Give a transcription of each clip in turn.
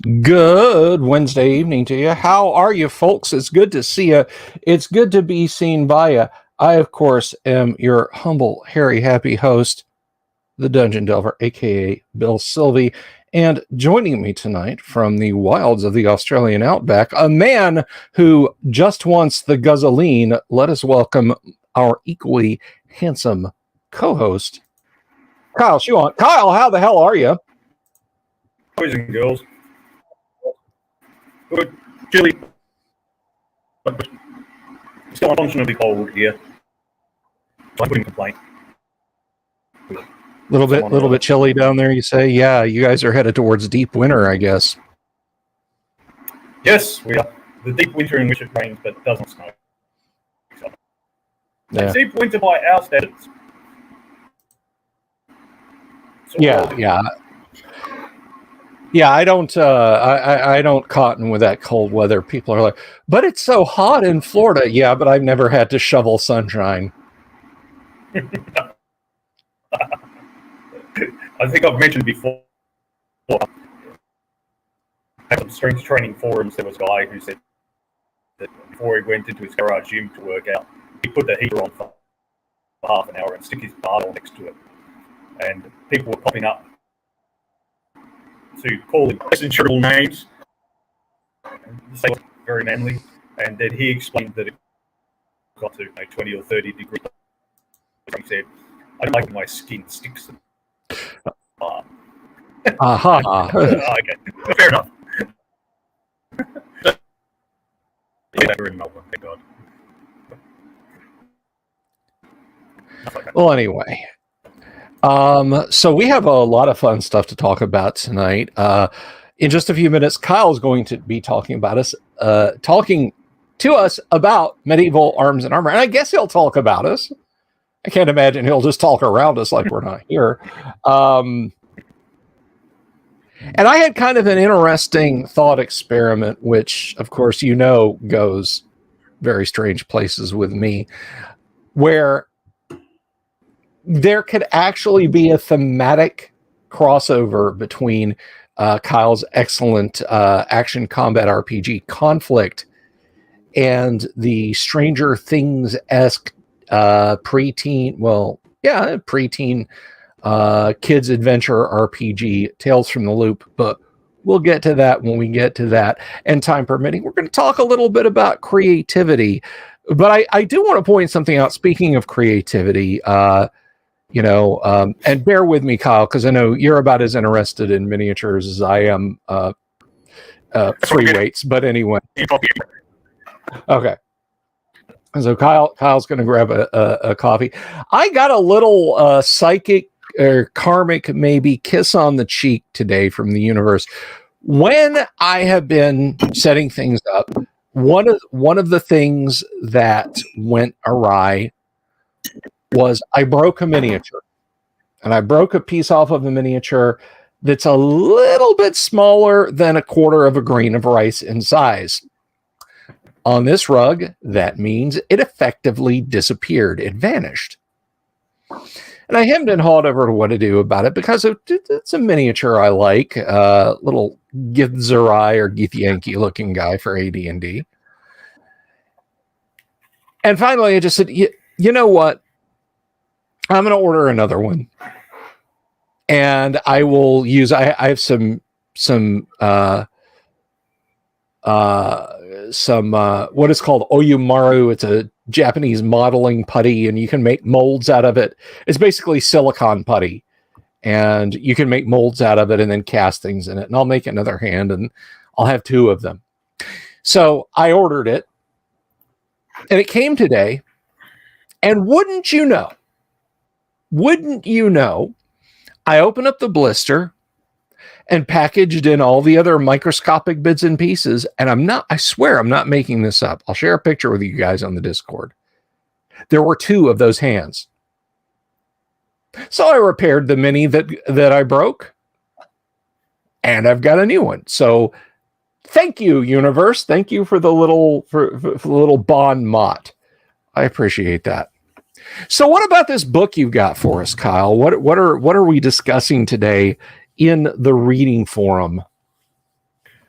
Good Wednesday evening to you. How are you, folks? It's good to see you. It's good to be seen by you. I, of course, am your humble, hairy, happy host, the Dungeon Delver, aka Bill Sylvie. And joining me tonight from the wilds of the Australian outback, a man who just wants the guzzling. Let us welcome our equally handsome co-host, Kyle Schuant. Kyle, how the hell are you? Boys and girls. Good. Chilly. But still unconscionably cold here. So I wouldn't complain. Little bit chilly down there, you say? Yeah, you guys are headed towards deep winter, I guess. Yes, we are. The deep winter in which it rains but doesn't snow. So. Yeah. It's deep winter by our standards. So Yeah. I don't I don't cotton with that cold weather. People are like, but it's so hot in Florida. Yeah, but I've never had to shovel sunshine. I think I've mentioned before, at some strength training forums, there was a guy who said that before he went into his garage gym to work out, he put the heater on for half an hour and stick his barbell next to it. And people were popping up to call him insurable names, say very manly, and then he explained that it got to 20 or 30 degrees. He said, I don't like when my skin sticks to the bar. Okay, fair enough. We're in Melbourne, thank God. Well, anyway. So we have a lot of fun stuff to talk about tonight. In just a few minutes, Kyle's going to be talking to us about medieval arms and armor. And I guess he'll talk about us. I can't imagine he'll just talk around us like we're not here. And I had kind of an interesting thought experiment, which, of course, goes very strange places with me, where there could actually be a thematic crossover between Kyle's excellent action combat RPG Conflict and the Stranger Things-esque preteen kids adventure RPG Tales from the Loop, but we'll get to that when we get to that. And time permitting, we're going to talk a little bit about creativity, but I do want to point something out. Speaking of creativity, and bear with me, Kyle, because I know you're about as interested in miniatures as I am free weights, but anyway. Okay. So Kyle's going to grab a coffee. I got a little psychic or karmic maybe kiss on the cheek today from the universe. When I have been setting things up, one of the things that went awry was I broke a miniature. And I broke a piece off of a miniature that's a little bit smaller than a quarter of a grain of rice in size. On this rug, that means it effectively disappeared. It vanished. And I hemmed and hawed over to what to do about it because it's a miniature I like. Little Githzerai or Githyanki looking guy for AD&D. And finally, I just said, you know what? I'm going to order another one. And I will use, I have some what is called Oyumaru. It's a Japanese modeling putty, and you can make molds out of it. It's basically silicone putty, and you can make molds out of it and then cast things in it. And I'll make another hand, and I'll have two of them. So I ordered it, and it came today. And wouldn't you know, I open up the blister and packaged in all the other microscopic bits and pieces. And I swear I'm not making this up. I'll share a picture with you guys on the Discord. There were two of those hands. So I repaired the mini that I broke, and I've got a new one. So thank you, universe. Thank you for the little bon mot. I appreciate that. So what about this book you've got for us, Kyle? What are we discussing today in the reading forum?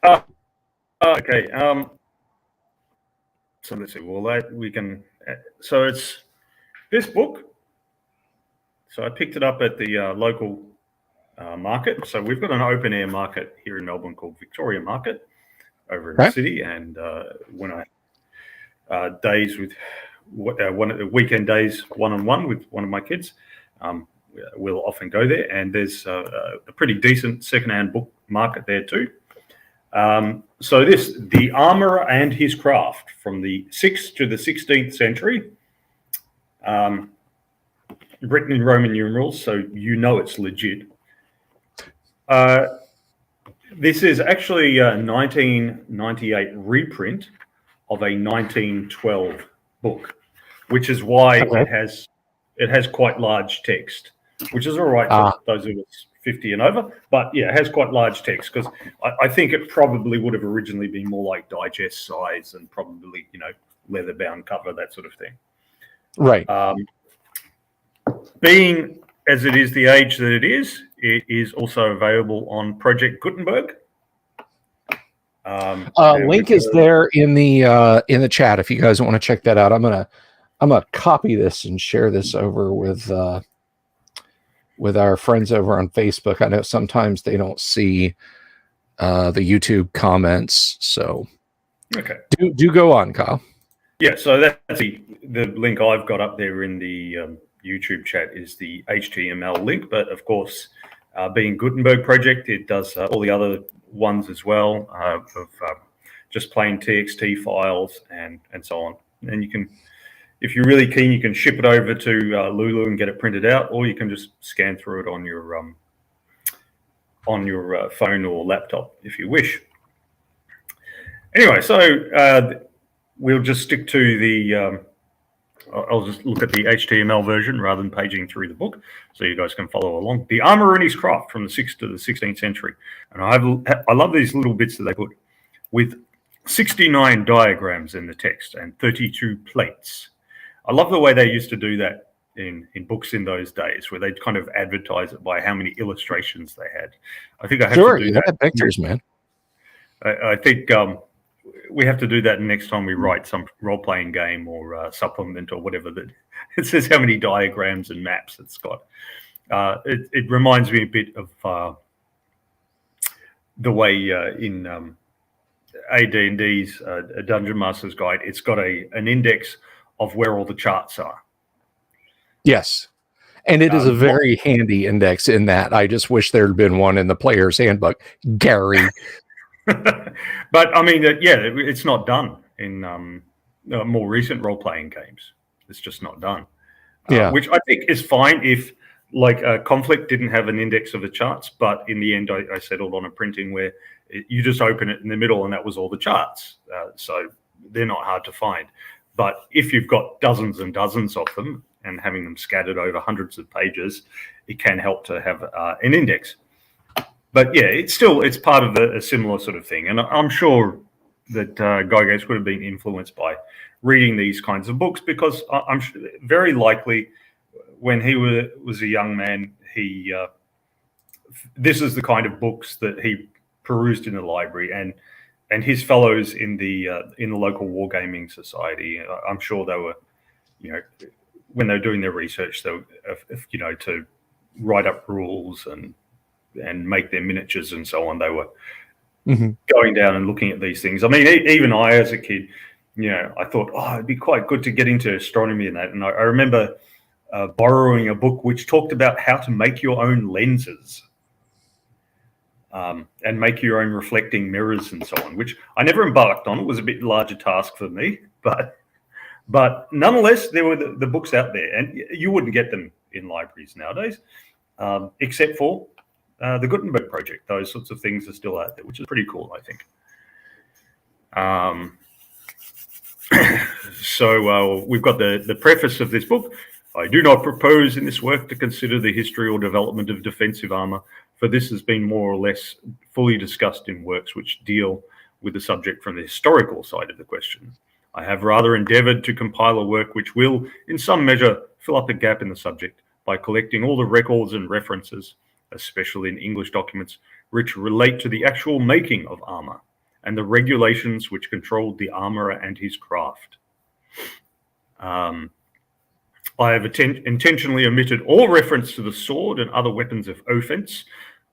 Okay. So let's see. Well, we can. So it's this book. So I picked it up at the local market. So we've got an open air market here in Melbourne called Victoria Market over in the city, and when I days with one of the weekend days one-on-one with one of my kids, we'll often go there, and there's a pretty decent secondhand book market there too. So The Armourer and His Craft, from the 6th to the 16th century, written in Roman numerals, so you know it's legit. This is actually a 1998 reprint of a 1912 book, which is why it has quite large text, which is all right for those of us 50 and over. But yeah, it has quite large text because I think it probably would have originally been more like digest size and probably, leather bound cover, that sort of thing. Right. Being as it is the age that it is also available on Project Gutenberg. Link is there in the chat if you guys want to check that out. I'm gonna copy this and share this over with our friends over on Facebook. I know sometimes they don't see the YouTube comments, so okay. Do go on, Kyle. Yeah, so that's the link I've got up there in the YouTube chat is the HTML link, but of course, being Gutenberg project, it does all the other ones as well, of just plain TXT files and so on. And you can, if you're really keen, you can ship it over to Lulu and get it printed out, or you can just scan through it on your phone or laptop if you wish. Anyway, so we'll just stick to the. I'll just look at the HTML version rather than paging through the book, so you guys can follow along. The Armourer and His Craft, from the 6th to the 16th century, and I love these little bits that they put with 69 diagrams in the text and 32 plates. I love the way they used to do that in books in those days, where they'd kind of advertise it by how many illustrations they had. I think I have to do that. Had pictures, man. I think we have to do that next time we write some role-playing game or supplement or whatever that it says how many diagrams and maps it's got. It reminds me a bit of the way in AD&D's a Dungeon Master's Guide, it's got an index of where all the charts are. Yes. And it is a very handy index in that. I just wish there had been one in the player's handbook. Gary. But I mean, it's not done in more recent role-playing games. It's just not done. Which I think is fine if, like, Conflict didn't have an index of the charts, but in the end, I settled on a printing where you just open it in the middle and that was all the charts. So they're not hard to find. But if you've got dozens and dozens of them and having them scattered over hundreds of pages, it can help to have an index. But yeah, it's part of a similar sort of thing. And I'm sure that Guy Gates would have been influenced by reading these kinds of books, because I'm very likely when he was a young man, this is the kind of books that he perused in the library, and his fellows in the local wargaming society. I'm sure they were, when they were doing their research, they were, to write up rules and make their miniatures and so on. They were going down and looking at these things. I mean, even I, as a kid, I thought, it'd be quite good to get into astronomy and that. And I remember borrowing a book which talked about how to make your own lenses and make your own reflecting mirrors and so on, which I never embarked on. It was a bit larger task for me, but nonetheless, there were the books out there, and you wouldn't get them in libraries nowadays, except for the Gutenberg project. Those sorts of things are still out there, which is pretty cool, I think. So we've got the preface of this book. I do not propose in this work to consider the history or development of defensive armor, for this has been more or less fully discussed in works which deal with the subject from the historical side of the question. I have rather endeavored to compile a work which will, in some measure, fill up a gap in the subject by collecting all the records and references, especially in English documents, which relate to the actual making of armor, and the regulations which controlled the armorer and his craft. I have intentionally omitted all reference to the sword and other weapons of offense,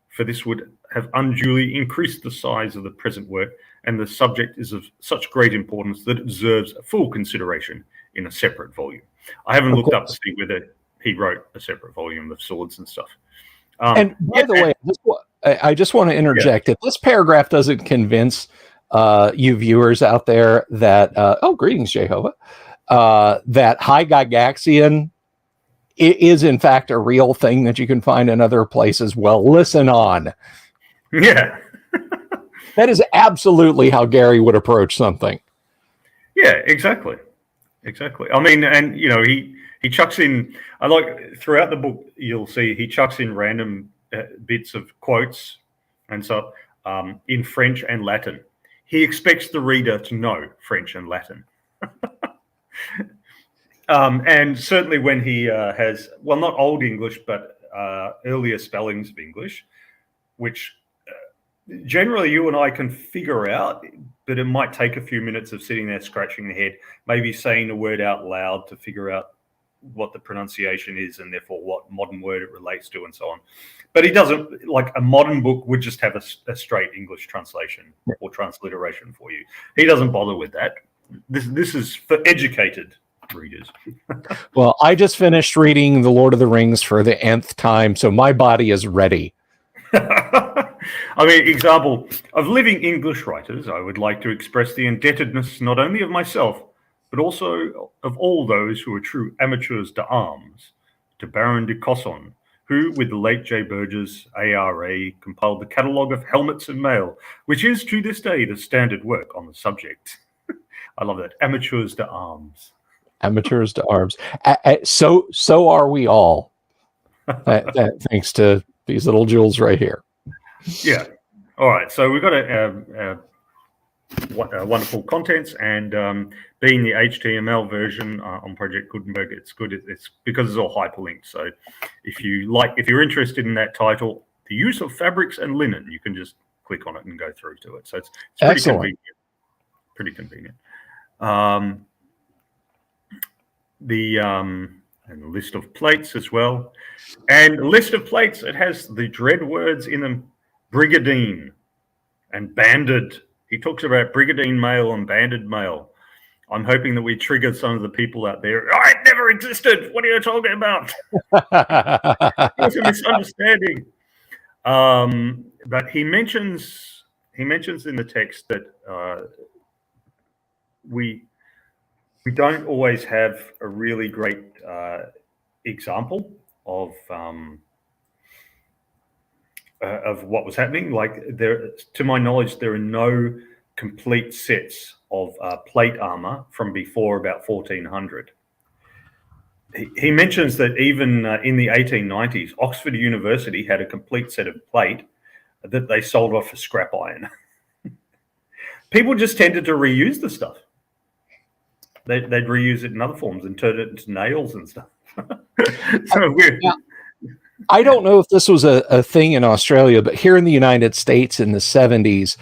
for this would have unduly increased the size of the present work, and the subject is of such great importance that it deserves full consideration in a separate volume. I haven't looked up to see whether he wrote a separate volume of swords and stuff. And by the way, I just want to interject. If this paragraph doesn't convince you viewers out there that, greetings, Jehovah, that high Gygaxian is in fact a real thing that you can find in other places, well, listen on. Yeah. That is absolutely how Gary would approach something. Yeah, exactly. Exactly. I mean, and he chucks in, I like throughout the book, you'll see he chucks in random bits of quotes and so in French and Latin. He expects the reader to know French and Latin. And certainly when he has, well, not Old English, but earlier spellings of English, which generally you and I can figure out, but it might take a few minutes of sitting there scratching the head, maybe saying a word out loud to figure out what the pronunciation is and therefore what modern word it relates to and so on. But he doesn't, like a modern book would just have a straight English translation or transliteration for you. He doesn't bother with that. This is for educated readers. Well, I just finished reading The Lord of the Rings for the nth time, so my body is ready. I mean, example of living English writers, I would like to express the indebtedness not only of myself, but also of all those who are true amateurs d'armes, to Baron de Cosson, who, with the late J. Burgess, ARA, compiled the catalogue of helmets and mail, which is to this day the standard work on the subject. I love that. Amateurs d'armes. Amateurs d'armes. So are we all. Thanks to these little jewels right here. Yeah. All right. So we've got a wonderful contents, and being the HTML version on Project Gutenberg, it's good. It's because it's all hyperlinked. So if you're interested in that title, the use of fabrics and linen, you can just click on it and go through to it. So it's pretty excellent. Convenient. Pretty convenient. And the list of plates as well. And the list of plates, it has the dread words in them: brigadine and banded. He talks about brigadine mail and banded mail. I'm hoping that we triggered some of the people out there. Oh, it never existed. What are you talking about? It was a misunderstanding. But he mentions in the text that we don't always have a really great example of what was happening. Like, to my knowledge, there are no complete sets of plate armor from before about 1400. He mentions that even in the 1890s, Oxford University had a complete set of plate that they sold off for scrap iron. People just tended to reuse the stuff. They'd reuse it in other forms and turn it into nails and stuff. So weird. Yeah. I don't know if this was a thing in Australia, but here in the United States in the 70s,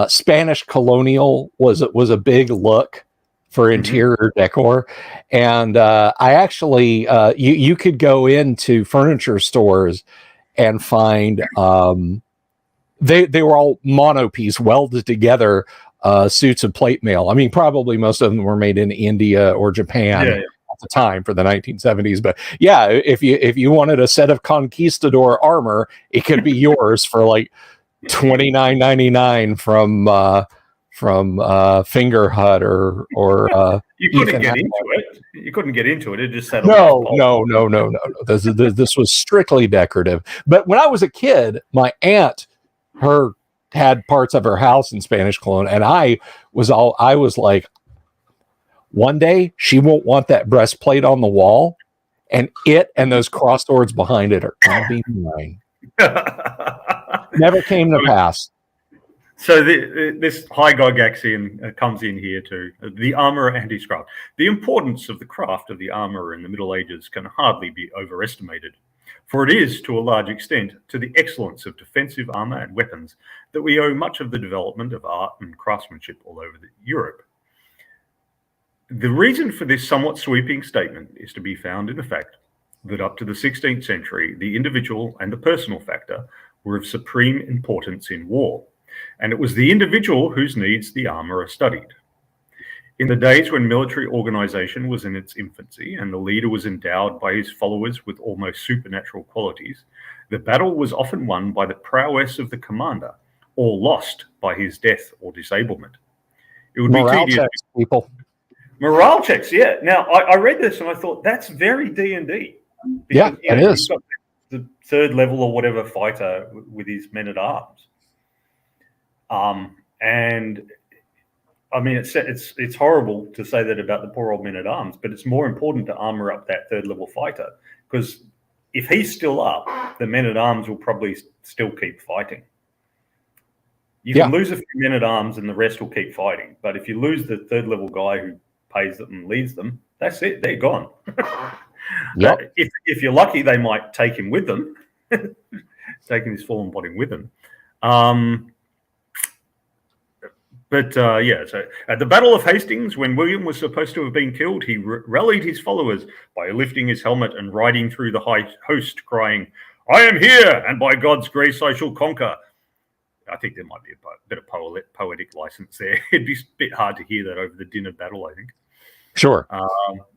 Spanish colonial was a big look for interior decor. And I actually, you could go into furniture stores and find, they were all monopiece welded together suits of plate mail. I mean, probably most of them were made in India or Japan. Yeah. At the time for the 1970s, but yeah, if you wanted a set of conquistador armor, it could be yours for like $29.99 from Finger Hut or you couldn't Ethan get Howard. into it. You couldn't get into it. It just said No. This was strictly decorative. But when I was a kid, my aunt, had parts of her house in Spanish cologne, and I was like, one day she won't want that breastplate on the wall, and those cross swords behind it are gonna be mine. Never came to pass. So this high Gygaxian comes in here too. The armorer and his craft. The importance of the craft of the armorer in the Middle Ages can hardly be overestimated. For it is, to a large extent, to the excellence of defensive armour and weapons that we owe much of the development of art and craftsmanship all over Europe. The reason for this somewhat sweeping statement is to be found in the fact that up to the 16th century, the individual and the personal factor were of supreme importance in war, and it was the individual whose needs the armourer studied. In the days when military organisation was in its infancy and the leader was endowed by his followers with almost supernatural qualities, the battle was often won by the prowess of the commander or lost by his death or disablement. It would Morale be tedious. checks, people. Morale checks, yeah. Now, I read this and I thought, that's very D&D. Yeah, it is. You've got the third level or whatever fighter with his men-at-arms. And I mean, it's horrible to say that about the poor old men-at-arms, but it's more important to armor up that third-level fighter, because if he's still up, the men-at-arms will probably still keep fighting. You can lose a few men-at-arms and the rest will keep fighting, but if you lose the third-level guy who pays them and leads them, that's it. They're gone. Yep. If you're lucky, they might take him with them, taking his fallen body with them. So at the Battle of Hastings, when William was supposed to have been killed, he rallied his followers by lifting his helmet and riding through the high host, crying, "I am here, and by God's grace I shall conquer." I think there might be a bit of poetic license there. It'd be a bit hard to hear that over the din of battle, I think. Sure.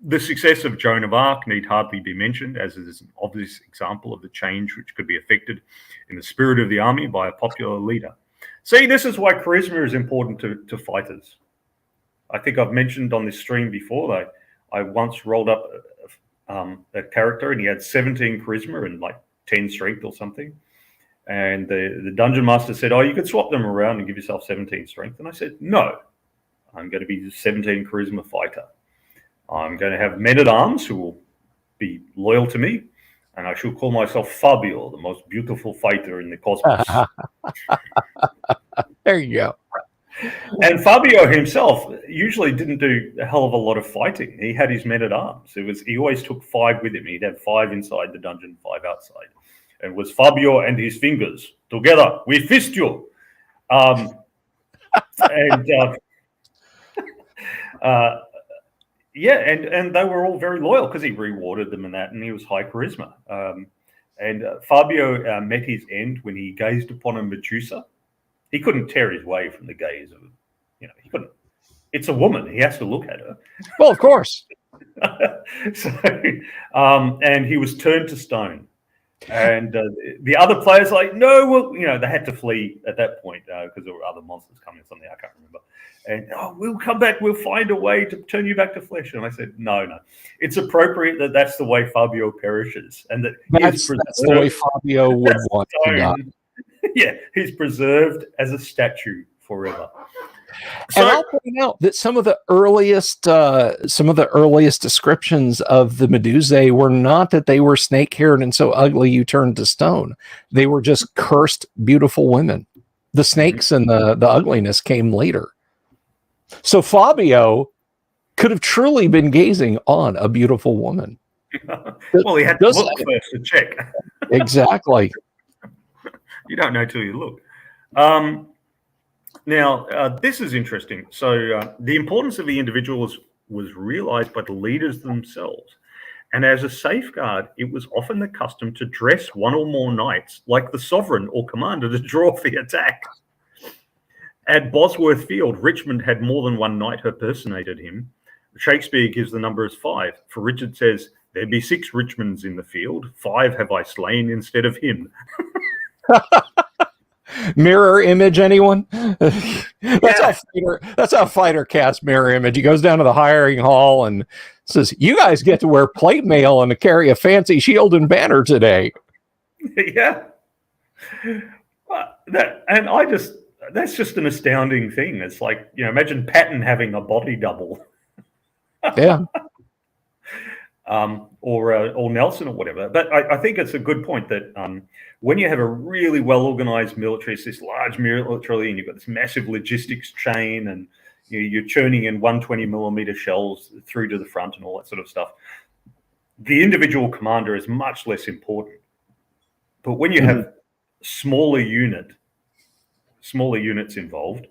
The success of Joan of Arc need hardly be mentioned, as it is an obvious example of the change which could be effected in the spirit of the army by a popular leader. See, this is why charisma is important to fighters. I think I've mentioned on this stream before that I once rolled up a character and he had 17 charisma and like 10 strength or something. And the dungeon master said, "Oh, you could swap them around and give yourself 17 strength." And I said, "No, I'm going to be 17 charisma fighter. I'm going to have men-at-arms who will be loyal to me, and I shall call myself Fabio, the most beautiful fighter in the cosmos." There you go. And Fabio himself usually didn't do a hell of a lot of fighting. He had his men-at-arms. He always took 5 with him. He'd have 5 inside the dungeon, 5 outside. And it was Fabio and his fingers. "Together, we fist you." And they were all very loyal because he rewarded them and that, and he was high charisma. Fabio met his end when he gazed upon a Medusa. He couldn't tear his way from the gaze of, he couldn't. It's a woman. He has to look at her. Well, of course. And he was turned to stone. And the other players no, well, they had to flee at that point because there were other monsters coming or something. I can't remember. And we'll come back. We'll find a way to turn you back to flesh. And I said, no. It's appropriate that's the way Fabio perishes, and that's the way Fabio would want to die. Yeah, he's preserved as a statue forever. And I'll point out that some of the earliest descriptions of the Medusae were not that they were snake-haired and so ugly you turned to stone. They were just cursed, beautiful women. The snakes and the ugliness came later. So Fabio could have truly been gazing on a beautiful woman. Well, he had to look first to check. Exactly. You don't know till you look. Now, this is interesting. So the importance of the individuals was realized by the leaders themselves. And as a safeguard, it was often the custom to dress one or more knights like the sovereign or commander to draw off the attack. At Bosworth Field, Richmond had more than one knight who personated him. Shakespeare gives the number as 5. For Richard says, "There be 6 Richmonds in the field, 5 have I slain instead of him." Mirror image, anyone? That's how fighter casts mirror image. He goes down to the hiring hall and says, "You guys get to wear plate mail and to carry a fancy shield and banner today." Yeah. That's just an astounding thing. It's like, imagine Patton having a body double. Yeah. Or Nelson or whatever. But I think it's a good point that when you have a really well-organized military, it's this large military, and you've got this massive logistics chain, and you're churning in 120 millimeter shells through to the front and all that sort of stuff, the individual commander is much less important But when you have smaller units involved,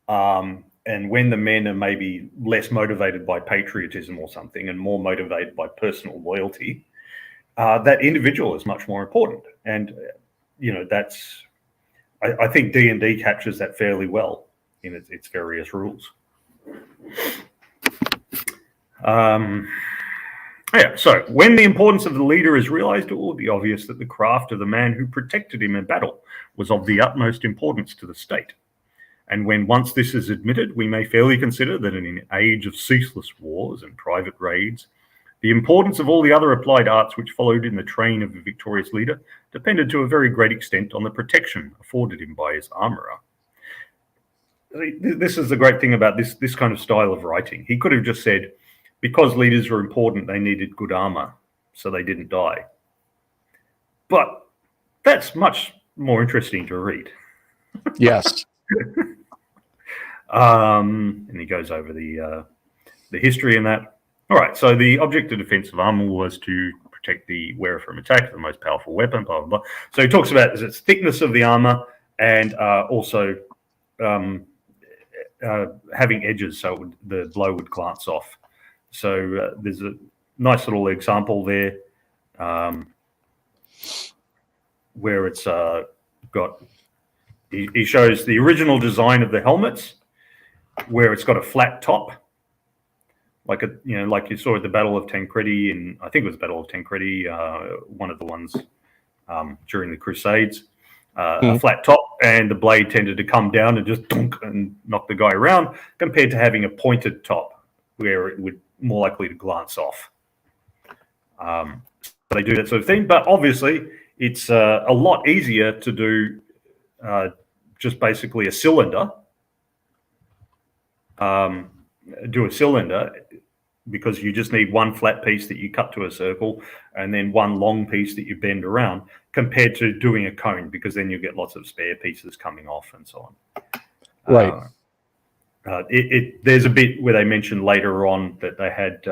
and when the men are maybe less motivated by patriotism or something and more motivated by personal loyalty, that individual is much more important. And, I think D&D captures that fairly well in its various rules. So when the importance of the leader is realized, it will be obvious that the craft of the man who protected him in battle was of the utmost importance to the state. And when once this is admitted, we may fairly consider that in an age of ceaseless wars and private raids, the importance of all the other applied arts which followed in the train of the victorious leader depended to a very great extent on the protection afforded him by his armourer. This is the great thing about this kind of style of writing. He could have just said, because leaders were important, they needed good armour, so they didn't die. But that's much more interesting to read. Yes. And he goes over the history in that. All right, so the object of defensive armor was to protect the wearer from attack, the most powerful weapon, blah, blah, blah. So he talks about its thickness of the armor and also having edges so the blow would glance off. So there's a nice little example there where it's got, he shows the original design of the helmets where it's got a flat top, like you saw at the Battle of Tancredi I think it was Battle of Tancredi, one of the ones during the Crusades. A flat top, and the blade tended to come down and just dunk and knock the guy around, compared to having a pointed top where it would more likely to glance off. So they do that sort of thing, but obviously it's a lot easier to do just basically a cylinder. Do a cylinder because you just need one flat piece that you cut to a circle and then one long piece that you bend around, compared to doing a cone, because then you get lots of spare pieces coming off and so on. Right. There's a bit where they mentioned later on that they had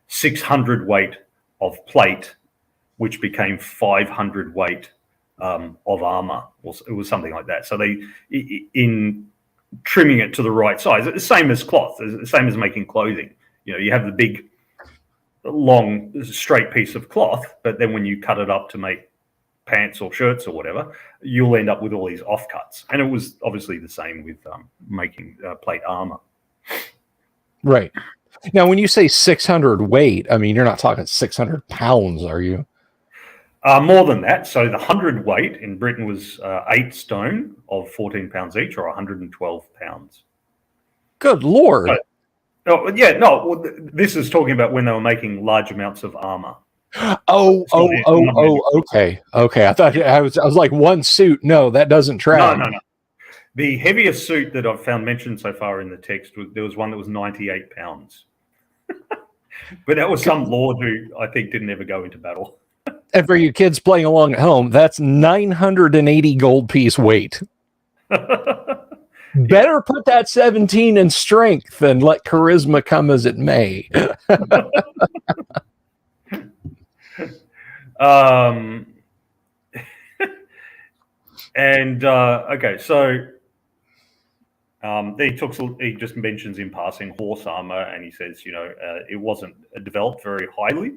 600 weight of plate, which became 500 weight of armor, or it was something like that. So they, in trimming it to the right size, it's the same as cloth, the same as making clothing. You have the big, long, straight piece of cloth, but then when you cut it up to make pants or shirts or whatever, you'll end up with all these offcuts. And it was obviously the same with making plate armor. Right. Now, when you say 600 weight, I mean, you're not talking 600 pounds, are you? More than that. So the 100 weight in Britain was 8 stone of 14 pounds each, or 112 pounds. Good Lord. This is talking about when they were making large amounts of armor. Okay. I thought I was like one suit. No, that doesn't track. No. The heaviest suit that I've found mentioned so far in the text, there was one that was 98 pounds. But that was some lord who I think didn't ever go into battle. And for you kids playing along at home, that's 980 gold piece weight. Better put that 17 in strength and let charisma come as it may. Okay, so he just mentions in passing horse armor, and he says, it wasn't developed very highly.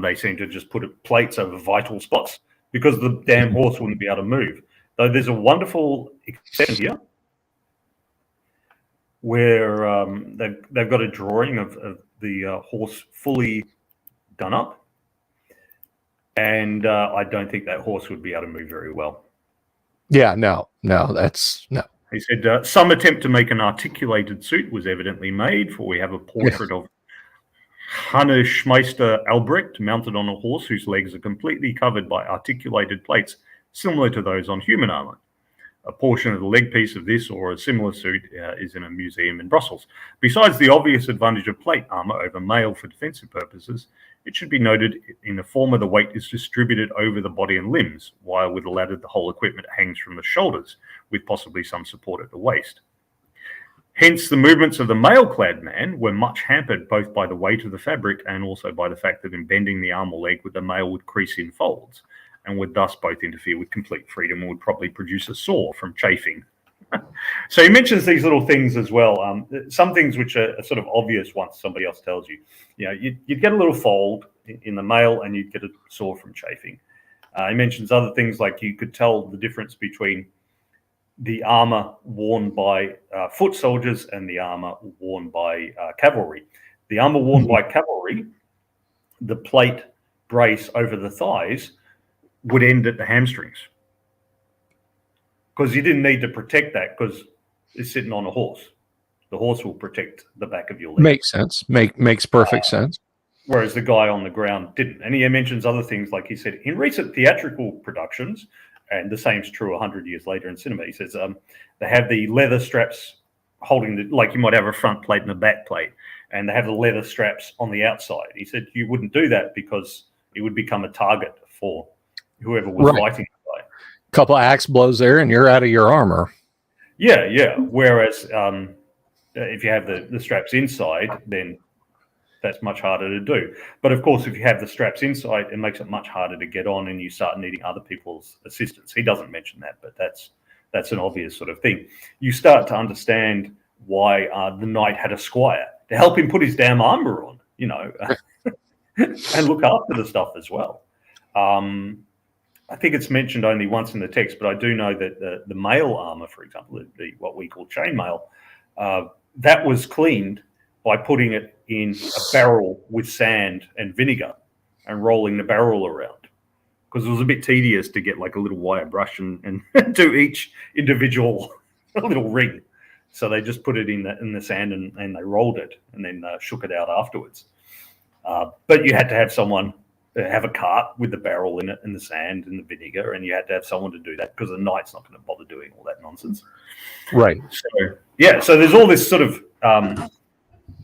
They seem to just put plates over vital spots because the damn horse wouldn't be able to move. Though there's a wonderful exception here where they've got a drawing of the horse fully done up, and I don't think that horse would be able to move very well. Yeah, no, that's no. He said some attempt to make an articulated suit was evidently made, for we have a portrait of Hanneschmeister Albrecht mounted on a horse whose legs are completely covered by articulated plates similar to those on human armor. A portion of the leg piece of this or a similar suit is in a museum in Brussels. Besides the obvious advantage of plate armor over mail for defensive purposes, it should be noted in the former the weight is distributed over the body and limbs, while with the latter the whole equipment hangs from the shoulders, with possibly some support at the waist. Hence, the movements of the mail-clad man were much hampered both by the weight of the fabric and also by the fact that in bending the arm or leg with the mail would crease in folds and would thus both interfere with complete freedom and would probably produce a sore from chafing. So he mentions these little things as well. Some things which are sort of obvious once somebody else tells you. You know, you'd get a little fold in the mail and you'd get a sore from chafing. He mentions other things like you could tell the difference between the armor worn by foot soldiers and the armor worn by cavalry. The armor worn by cavalry, the plate brace over the thighs would end at the hamstrings because you didn't need to protect that because it's sitting on a horse. The horse will protect the back of your leg. Makes sense. Makes perfect sense. Whereas the guy on the ground didn't. And he mentions other things, like he said, in recent theatrical productions, and the same's true 100 years later in cinema, he says they have the leather straps holding the, like you might have a front plate and a back plate, and they have the leather straps on the outside. He said you wouldn't do that because it would become a target for whoever was fighting the guy. Couple of axe blows there and you're out of your armor. Yeah. Whereas if you have the straps inside, then that's much harder to do. But of course, if you have the straps inside, it makes it much harder to get on and you start needing other people's assistance. He doesn't mention that, but that's an obvious sort of thing. You start to understand why the knight had a squire to help him put his damn armor on, you know, and look after the stuff as well. I think it's mentioned only once in the text, but I do know that the mail armor, for example, what we call chainmail, that was cleaned by putting it in a barrel with sand and vinegar and rolling the barrel around, because it was a bit tedious to get like a little wire brush and do each individual little ring. So they just put it in the sand and they rolled it and then shook it out afterwards. But you had to have someone have a cart with the barrel in it and the sand and the vinegar, and you had to have someone to do that because the knight's not going to bother doing all that nonsense. Right. So, yeah, so there's all this sort of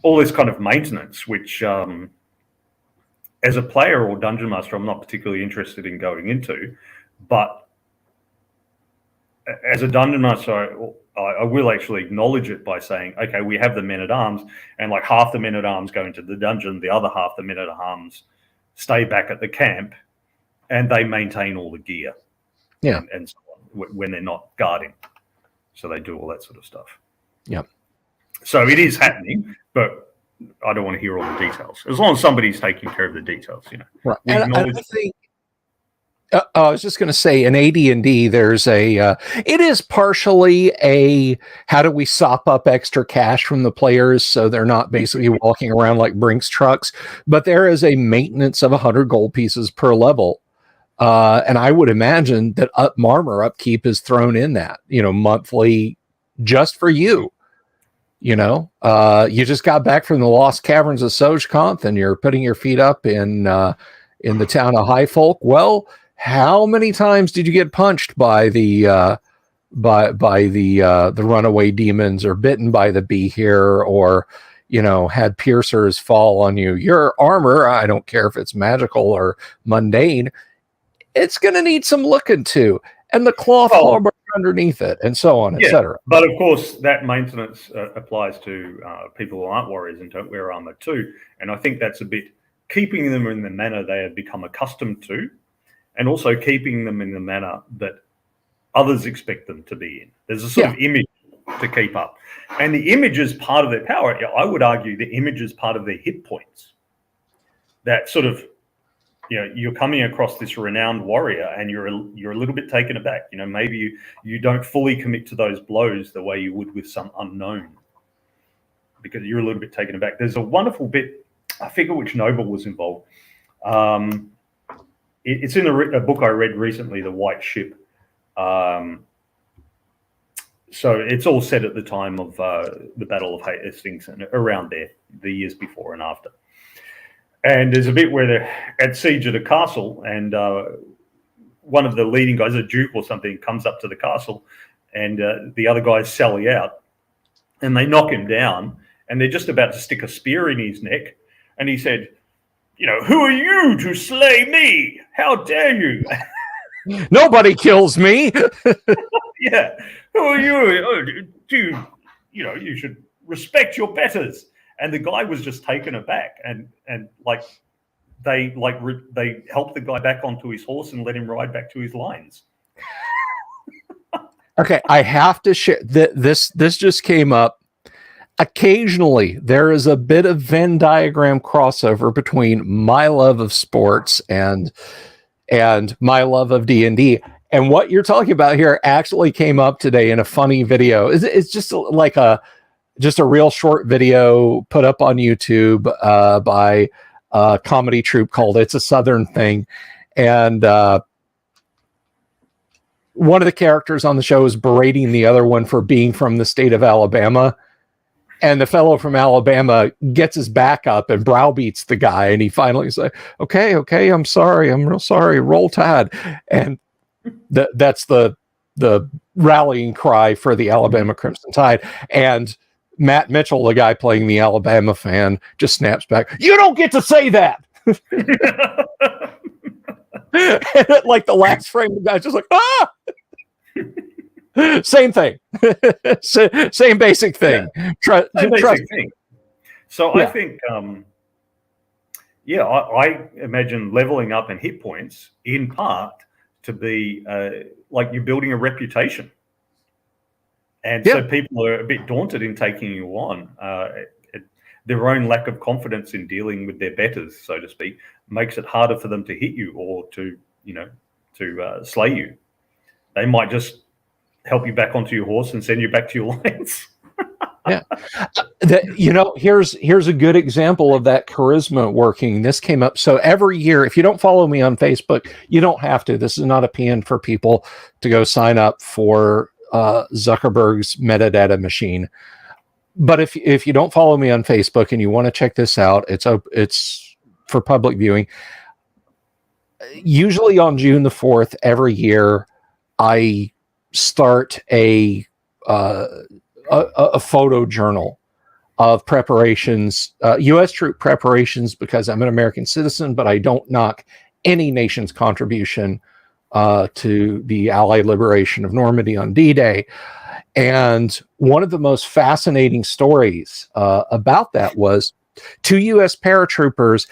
all this kind of maintenance, which as a player or dungeon master, I'm not particularly interested in going into, but as a dungeon master, I will actually acknowledge it by saying, okay, we have the men-at-arms, and like half the men-at-arms go into the dungeon, the other half the men-at-arms stay back at the camp, and they maintain all the gear. Yeah. And so on, when they're not guarding. So they do all that sort of stuff. Yeah. So it is happening, but I don't want to hear all the details. As long as somebody's taking care of the details, you know. Right. And I think I was just going to say, in AD&D, there's it is partially a, how do we sop up extra cash from the players so they're not basically walking around like Brinks trucks, but there is a maintenance of 100 gold pieces per level. And I would imagine that armor upkeep is thrown in that, you know, monthly, just for you. You know, you just got back from the Lost Caverns of Sojkanth and you're putting your feet up in the town of High Folk. Well, how many times did you get punched by the runaway demons, or bitten by the bee here, or, you know, had piercers fall on you? Your armor, I don't care if it's magical or mundane, it's going to need some looking to, and the cloth armor underneath it, and so on, etc. But of course, that maintenance applies to people who aren't warriors and don't wear armor too. And I think that's a bit keeping them in the manner they have become accustomed to, and also keeping them in the manner that others expect them to be in. There's a sort of image to keep up, and the image is part of their power. I would argue the image is part of their hit points. That sort of, you know, you're coming across this renowned warrior and you're a little bit taken aback. You know, maybe you don't fully commit to those blows the way you would with some unknown, because you're a little bit taken aback. There's a wonderful bit, I forget which noble was involved. It's in a book I read recently, The White Ship. So it's all set at the time of the Battle of Hastings and around there, the years before and after. And there's a bit where they're at siege at a castle, and one of the leading guys, a duke or something, comes up to the castle, and the other guys sally out, and they knock him down, and they're just about to stick a spear in his neck. And he said, you know, who are you to slay me? How dare you? Nobody kills me. Yeah. Who are you? you should respect your betters. And the guy was just taken aback, and like they helped the guy back onto his horse and let him ride back to his lines. Okay, I have to share this just came up. Occasionally, there is a bit of Venn diagram crossover between my love of sports and my love of D&D. And what you're talking about here actually came up today in a funny video. It's just like a real short video put up on YouTube by a comedy troupe called It's a Southern Thing. And one of the characters on the show is berating the other one for being from the state of Alabama. And the fellow from Alabama gets his back up and browbeats the guy. And he finally says, okay, I'm sorry. I'm real sorry. Roll Tide. And that's the rallying cry for the Alabama Crimson Tide. And Matt Mitchell, the guy playing the Alabama fan, just snaps back, "You don't get to say that." And like the last frame, the guy's just like, "Ah!" Same thing. Same basic thing. Same basic thing. So yeah. I think, I imagine leveling up and hit points in part to be like you're building a reputation. And so people are a bit daunted in taking you on. Their own lack of confidence in dealing with their betters, so to speak, makes it harder for them to hit you or to slay you. They might just help you back onto your horse and send you back to your lines. Yeah. Here's a good example of that charisma working. This came up. So every year, if you don't follow me on Facebook, you don't have to. This is not a paean for people to go sign up for Zuckerberg's metadata machine. But if you don't follow me on Facebook and you want to check this out, it's for public viewing. Usually on June the 4th every year, I start a photo journal of preparations, U.S. troop preparations, because I'm an American citizen, but I don't knock any nation's contribution to the Allied liberation of Normandy on D-Day. And one of the most fascinating stories about that was 2 U.S. paratroopers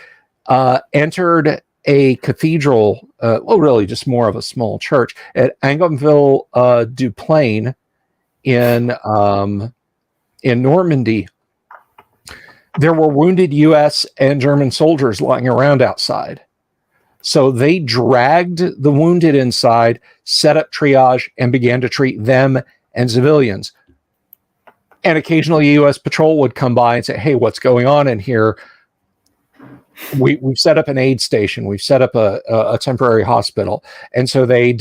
entered a cathedral, really just more of a small church at Angomville du Plain in Normandy. There were wounded U.S. and German soldiers lying around outside. So they dragged the wounded inside, set up triage, and began to treat them and civilians. And occasionally a U.S. patrol would come by and say, "Hey, what's going on in here? We've set up an aid station. We've set up a temporary hospital." And so hey,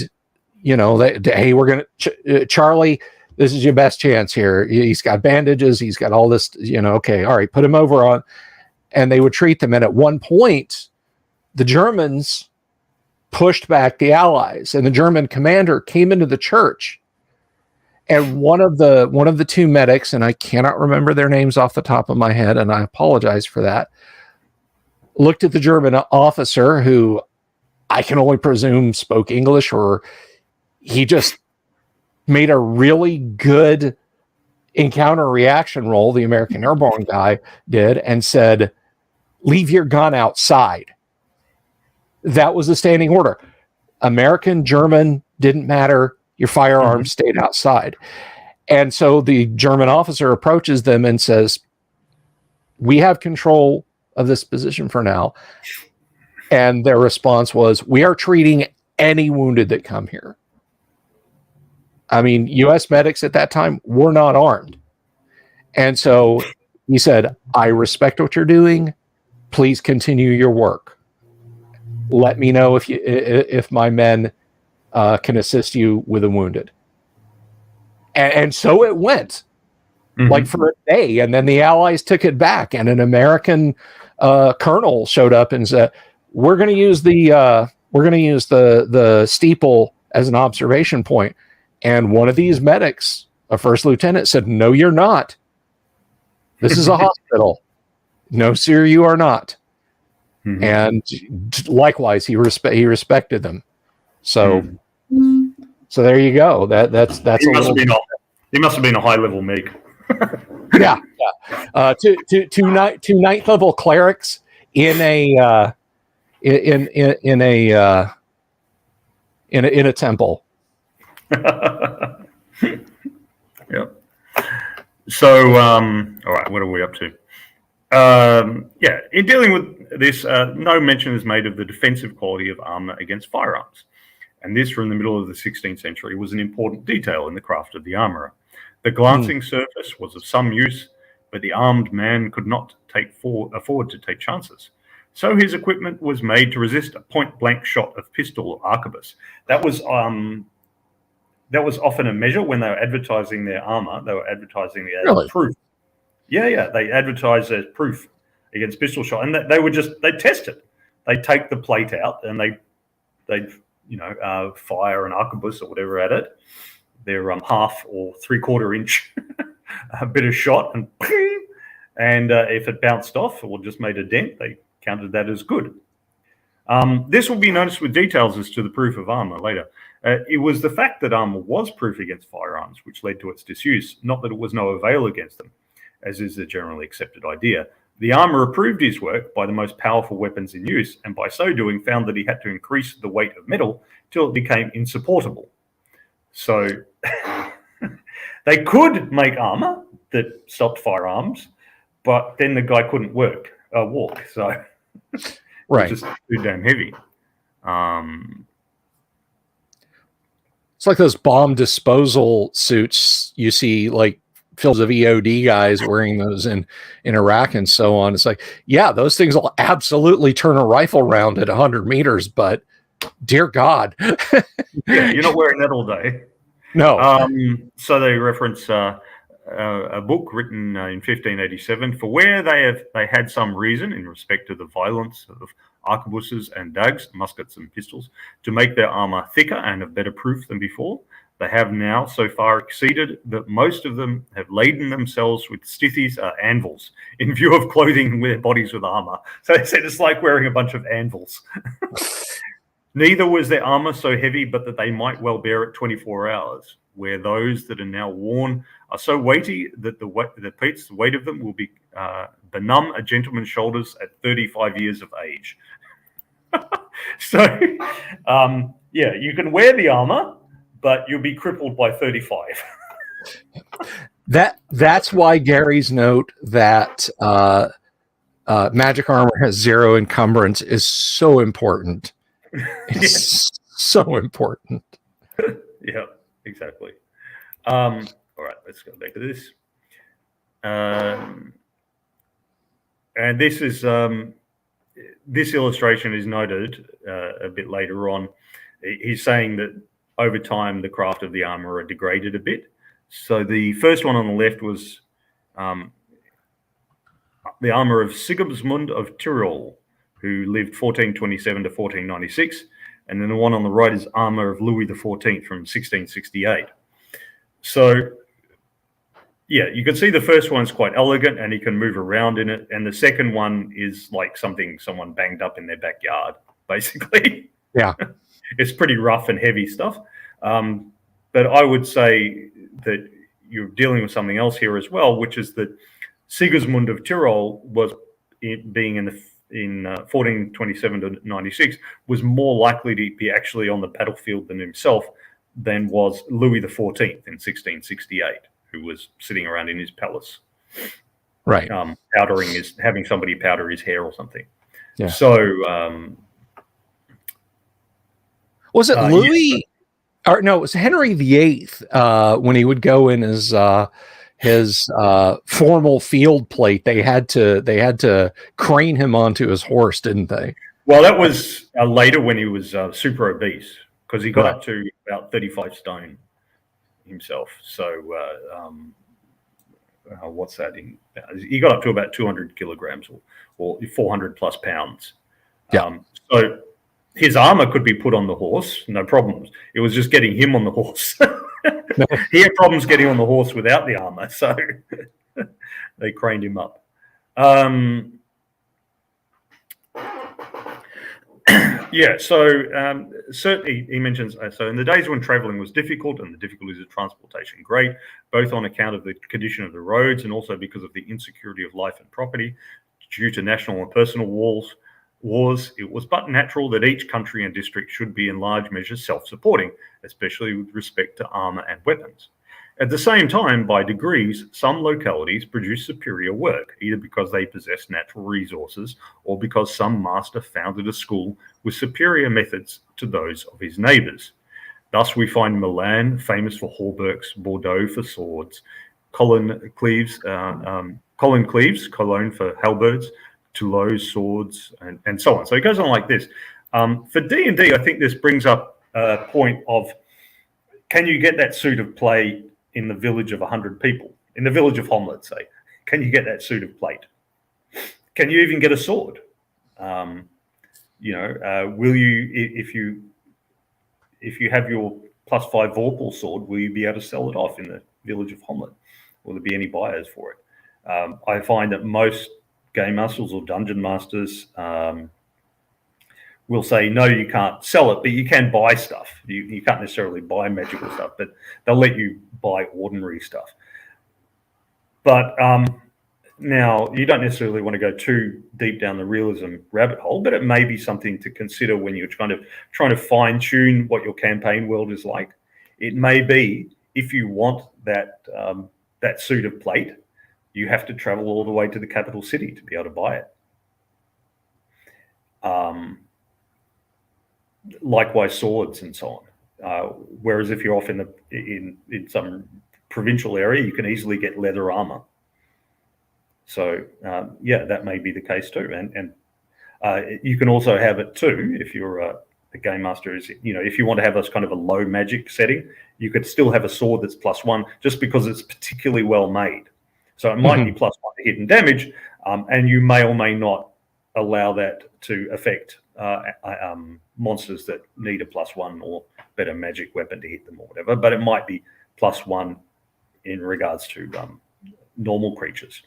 we're going to, Charlie, this is your best chance here. He's got bandages. He's got all this, okay, all right, put him over on. And they would treat them. And at one point, the Germans pushed back the Allies, and the German commander came into the church. And one of the 2 medics, and I cannot remember their names off the top of my head, and I apologize for that, looked at the German officer, who I can only presume spoke English, or he just made a really good encounter reaction roll, the American airborne guy did, and said, "Leave your gun outside." That was the standing order. American, German, didn't matter. Your firearms stayed outside. And so the German officer approaches them and says, "We have control of this position for now." And their response was, "We are treating any wounded that come here." I mean, U.S. medics at that time were not armed. And so he said, "I respect what you're doing. Please continue your work. Let me know if my men can assist you with the wounded." And so it went, like for a day, and then the Allies took it back, and an American colonel showed up and said, "We're going to use the steeple as an observation point." And one of these medics, a first lieutenant, said, "No, you're not. This is a hospital. No, sir, you are not." And likewise, he respected them. So there you go. That's he must have been a high level MiG. Yeah. Two ninth level clerics in a in a temple. Yep. So, all right, what are we up to? Yeah, in dealing with this, no mention is made of the defensive quality of armor against firearms. And this, from the middle of the 16th century, was an important detail in the craft of the armorer. The glancing surface was of some use, but the armed man could not afford to take chances. So his equipment was made to resist a point-blank shot of pistol or arquebus. That was often a measure when they were advertising their armor. They were advertising it as Really? proof. Yeah. They advertised as proof against pistol shot, and they'd test it. They'd take the plate out and they'd fire an arquebus or whatever at it. Their half or 3/4 inch a bit of shot, and if it bounced off or just made a dent, they counted that as good. This will be noticed with details as to the proof of armor later. It was the fact that armor was proof against firearms which led to its disuse, not that it was no avail against them, as is the generally accepted idea. The armor approved his work by the most powerful weapons in use, and by so doing found that he had to increase the weight of metal till it became insupportable. So they could make armor that stopped firearms, but then the guy couldn't walk. So Right. it's just too damn heavy. It's like those bomb disposal suits you see, like films of EOD guys wearing those in Iraq and so on. It's like, yeah, those things will absolutely turn a rifle round at 100 meters, but dear God. Yeah, you're not wearing that all day. No. So they reference a book written in 1587, for where they had some reason in respect to the violence of arquebuses and dags, muskets and pistols, to make their armor thicker and of better proof than before. They have now so far exceeded that most of them have laden themselves with stithies, anvils, in view of clothing their bodies with armor. So they said it's like wearing a bunch of anvils. Neither was their armor so heavy but that they might well bear it 24 hours, where those that are now worn are so weighty that the weight of them will be benumb a gentleman's shoulders at 35 years of age. So, yeah, you can wear the armor, but you'll be crippled by 35. That's why Gary's note that magic armor has 0 encumbrance is so important. It's so important. Yeah, exactly. All right, let's go back to this. And this is this illustration is noted a bit later on. He's saying that over time the craft of the armorer degraded a bit. So the first one on the left was the armor of Sigismund of Tyrol, who lived 1427 to 1496, and then the one on the right is armor of Louis XIV from 1668. So, yeah, you can see the first one's quite elegant and he can move around in it, and the second one is like something someone banged up in their backyard, basically. Yeah. It's pretty rough and heavy stuff. But I would say that you're dealing with something else here as well, which is that Sigismund of Tyrol was being in 1427 to 96 was more likely to be actually on the battlefield than was Louis XIV in 1668, who was sitting around in his palace, right, having somebody powder his hair or something. Yeah. So was it Louis? Or no, it was Henry VIII when he would go in his formal field plate. They had to crane him onto his horse, didn't they? Well, that was later when he was super obese, because he got up to about 35 stone himself. So what's that? He got up to about 200 kilograms or 400 plus pounds. Yeah. So his armor could be put on the horse, no problems. It was just getting him on the horse. He had problems getting on the horse without the armor, so they craned him up. Yeah, so certainly he mentions, so in the days when travelling was difficult and the difficulties of transportation great, both on account of the condition of the roads and also because of the insecurity of life and property, due to national and personal wars, it was but natural that each country and district should be in large measure self-supporting, especially with respect to armour and weapons. At the same time, by degrees, some localities produce superior work, either because they possess natural resources or because some master founded a school with superior methods to those of his neighbours. Thus we find Milan famous for hauberks, Bordeaux for swords, Cologne Cleves Cologne for halberds, Toulouse swords, and so on. So it goes on like this. For D&D, I think this brings up a point of, can you get that suit of play in the village of 100 people, in the village of Hom, let's say? Can you get that suit of plate? Can you even get a sword? Will you, if you have your +5 Vorpal sword, will you be able to sell it off in the village of Homlet? Will there be any buyers for it? I find that most game masters or dungeon masters will say, no, you can't sell it, but you can buy stuff. You can't necessarily buy magical stuff, but they'll let you buy ordinary stuff. But now, you don't necessarily want to go too deep down the realism rabbit hole, but it may be something to consider when you're trying to fine-tune what your campaign world is like. It may be, if you want that that suit of plate, you have to travel all the way to the capital city to be able to buy it. Likewise, swords and so on. Whereas if you're off in some provincial area, you can easily get leather armor. So yeah, that may be the case too, and you can also have it too if you're a game master. Is, if you want to have a kind of a low magic setting, you could still have a sword that's +1 just because it's particularly well made. So it might be +1 to hit and damage, and you may or may not allow that to affect monsters that need a +1 or better magic weapon to hit them or whatever. But it might be +1 in regards to normal creatures.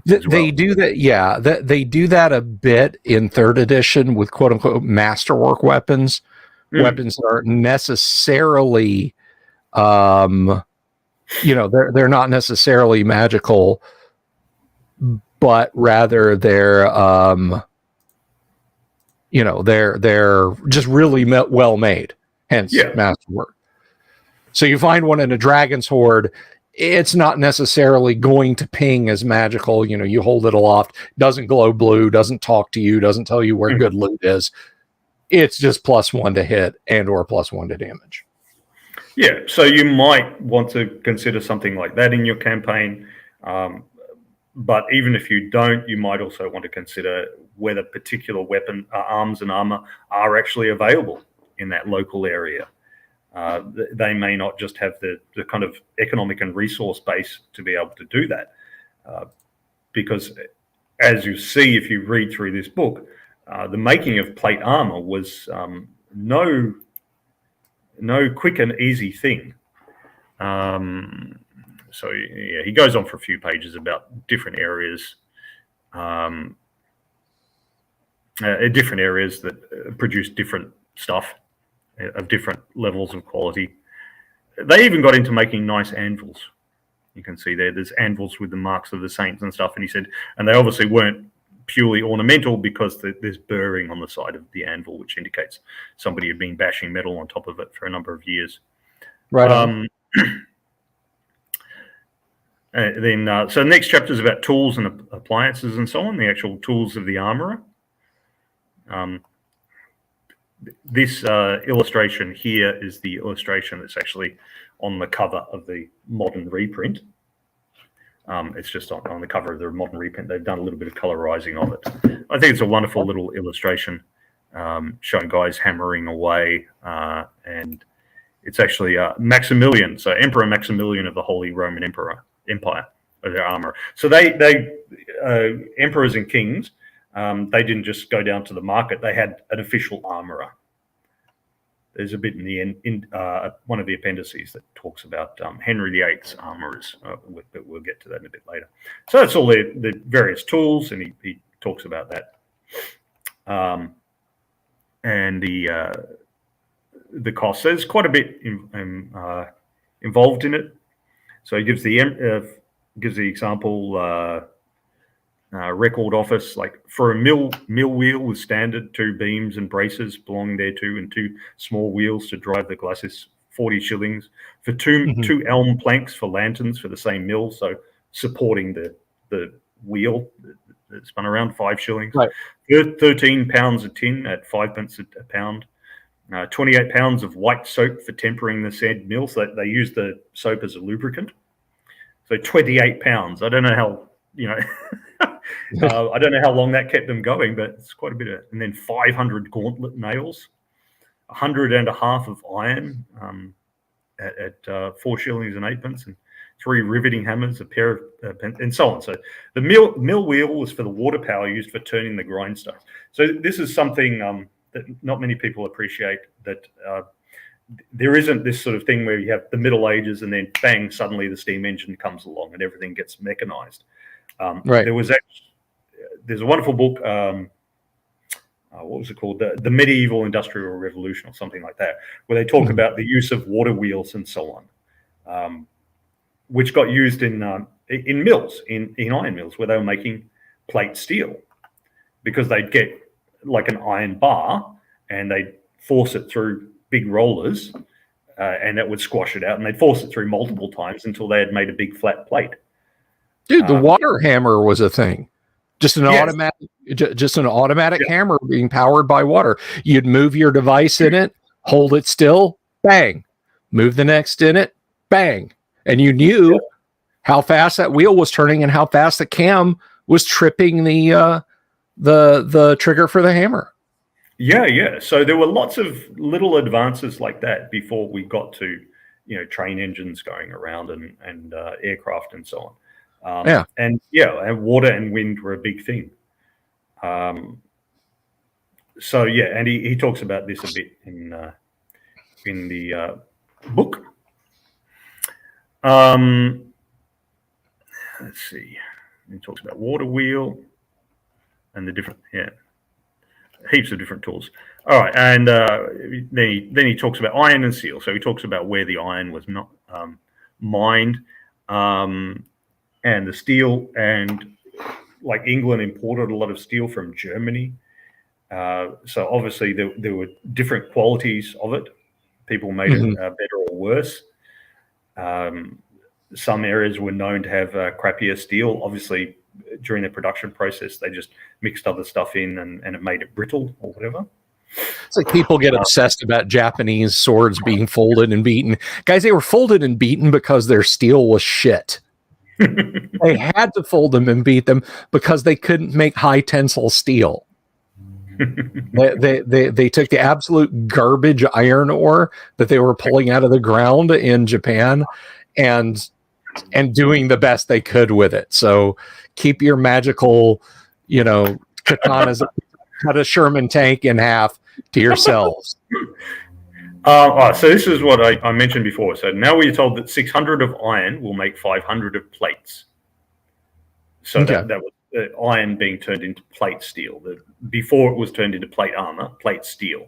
They do that, yeah. They do that a bit in 3rd edition with quote unquote masterwork weapons, weapons that aren't necessarily, they're not necessarily magical, but rather they're just really well made. Hence, masterwork. So you find one in a dragon's hoard. It's not necessarily going to ping as magical. You hold it aloft, doesn't glow blue, doesn't talk to you, doesn't tell you where good loot is. It's just +1 to hit and or +1 to damage. Yeah, so you might want to consider something like that in your campaign. But even if you don't, you might also want to consider whether particular weapon, arms and armor are actually available in that local area. They may not just have the kind of economic and resource base to be able to do that. Because as you see, if you read through this book, the making of plate armor was no quick and easy thing. So yeah, he goes on for a few pages about different areas, that produce different stuff of different levels of quality. They even got into making nice anvils. You can see there's anvils with the marks of the saints and stuff. And he said, and they obviously weren't purely ornamental because there's burring on the side of the anvil, which indicates somebody had been bashing metal on top of it for a number of years. Right. So the next chapter is about tools and appliances and so on, the actual tools of the armorer. This illustration here is the illustration that's actually on the cover of the modern reprint. It's just on the cover of the modern reprint. They've done a little bit of colorizing of it. I think it's a wonderful little illustration showing guys hammering away, and it's actually Maximilian, so Emperor Maximilian of the Holy Roman Empire, of their armor. So they emperors and kings, they didn't just go down to the market. They had an official armorer. There's a bit in one of the appendices that talks about Henry VIII's armorers, but we'll get to that in a bit later. So that's all the various tools, and he talks about that. and the cost. So there's quite a bit involved in it. So he gives the example. Record office, like for a mill wheel with standard 2 beams and braces belonging thereto and 2 small wheels to drive the glacis, 40 shillings. For two elm planks for lanterns for the same mill, so supporting the wheel that spun around, 5 shillings. Right. 13 pounds of tin at 5p a pound. 28 pounds of white soap for tempering the said mill. So they use the soap as a lubricant. So 28 pounds. I don't know how, I don't know how long that kept them going, but it's quite a bit of it. And then 500 gauntlet nails, 100.5 of iron at 4 shillings and 8p, and 3 riveting hammers, a pair of and so on. So the mill wheel was for the water power used for turning the grindstones. So this is something that not many people appreciate, that there isn't this sort of thing where you have the Middle Ages and then bang, suddenly the steam engine comes along and everything gets mechanized. Right. There's a wonderful book. What was it called? The Medieval Industrial Revolution or something like that, where they talk about the use of water wheels and so on, which got used in mills, in iron mills, where they were making plate steel, because they'd get like an iron bar and they'd force it through big rollers, and that would squash it out, and they'd force it through multiple times until they had made a big flat plate. Dude, the water hammer was a thing. Just an Yes. automatic hammer being powered by water. You'd move your device in it, hold it still, bang. Move the next in it, bang. And you knew how fast that wheel was turning and how fast the cam was tripping the trigger for the hammer. Yeah. So there were lots of little advances like that before we got to, train engines going around and aircraft and so on. And water and wind were a big thing. And he talks about this a bit in the book. Let's see. He talks about water wheel and the different heaps of different tools. All right, and then he talks about iron and steel. So he talks about where the iron was not mined. And the steel, and like England imported a lot of steel from Germany. So obviously there were different qualities of it. People made it better or worse. Some areas were known to have crappier steel. Obviously, during the production process, they just mixed other stuff in and it made it brittle or whatever. It's like people get obsessed about Japanese swords being folded and beaten. Guys, they were folded and beaten because their steel was shit. They had to fold them and beat them because they couldn't make high tensile steel. They took the absolute garbage iron ore that they were pulling out of the ground in Japan and doing the best they could with it. So keep your magical, katanas, cut a Sherman tank in half to yourselves. So this is what I mentioned before. So now we're told that 600 of iron will make 500 of plates. So that was iron being turned into plate steel. Before it was turned into plate armor, plate steel.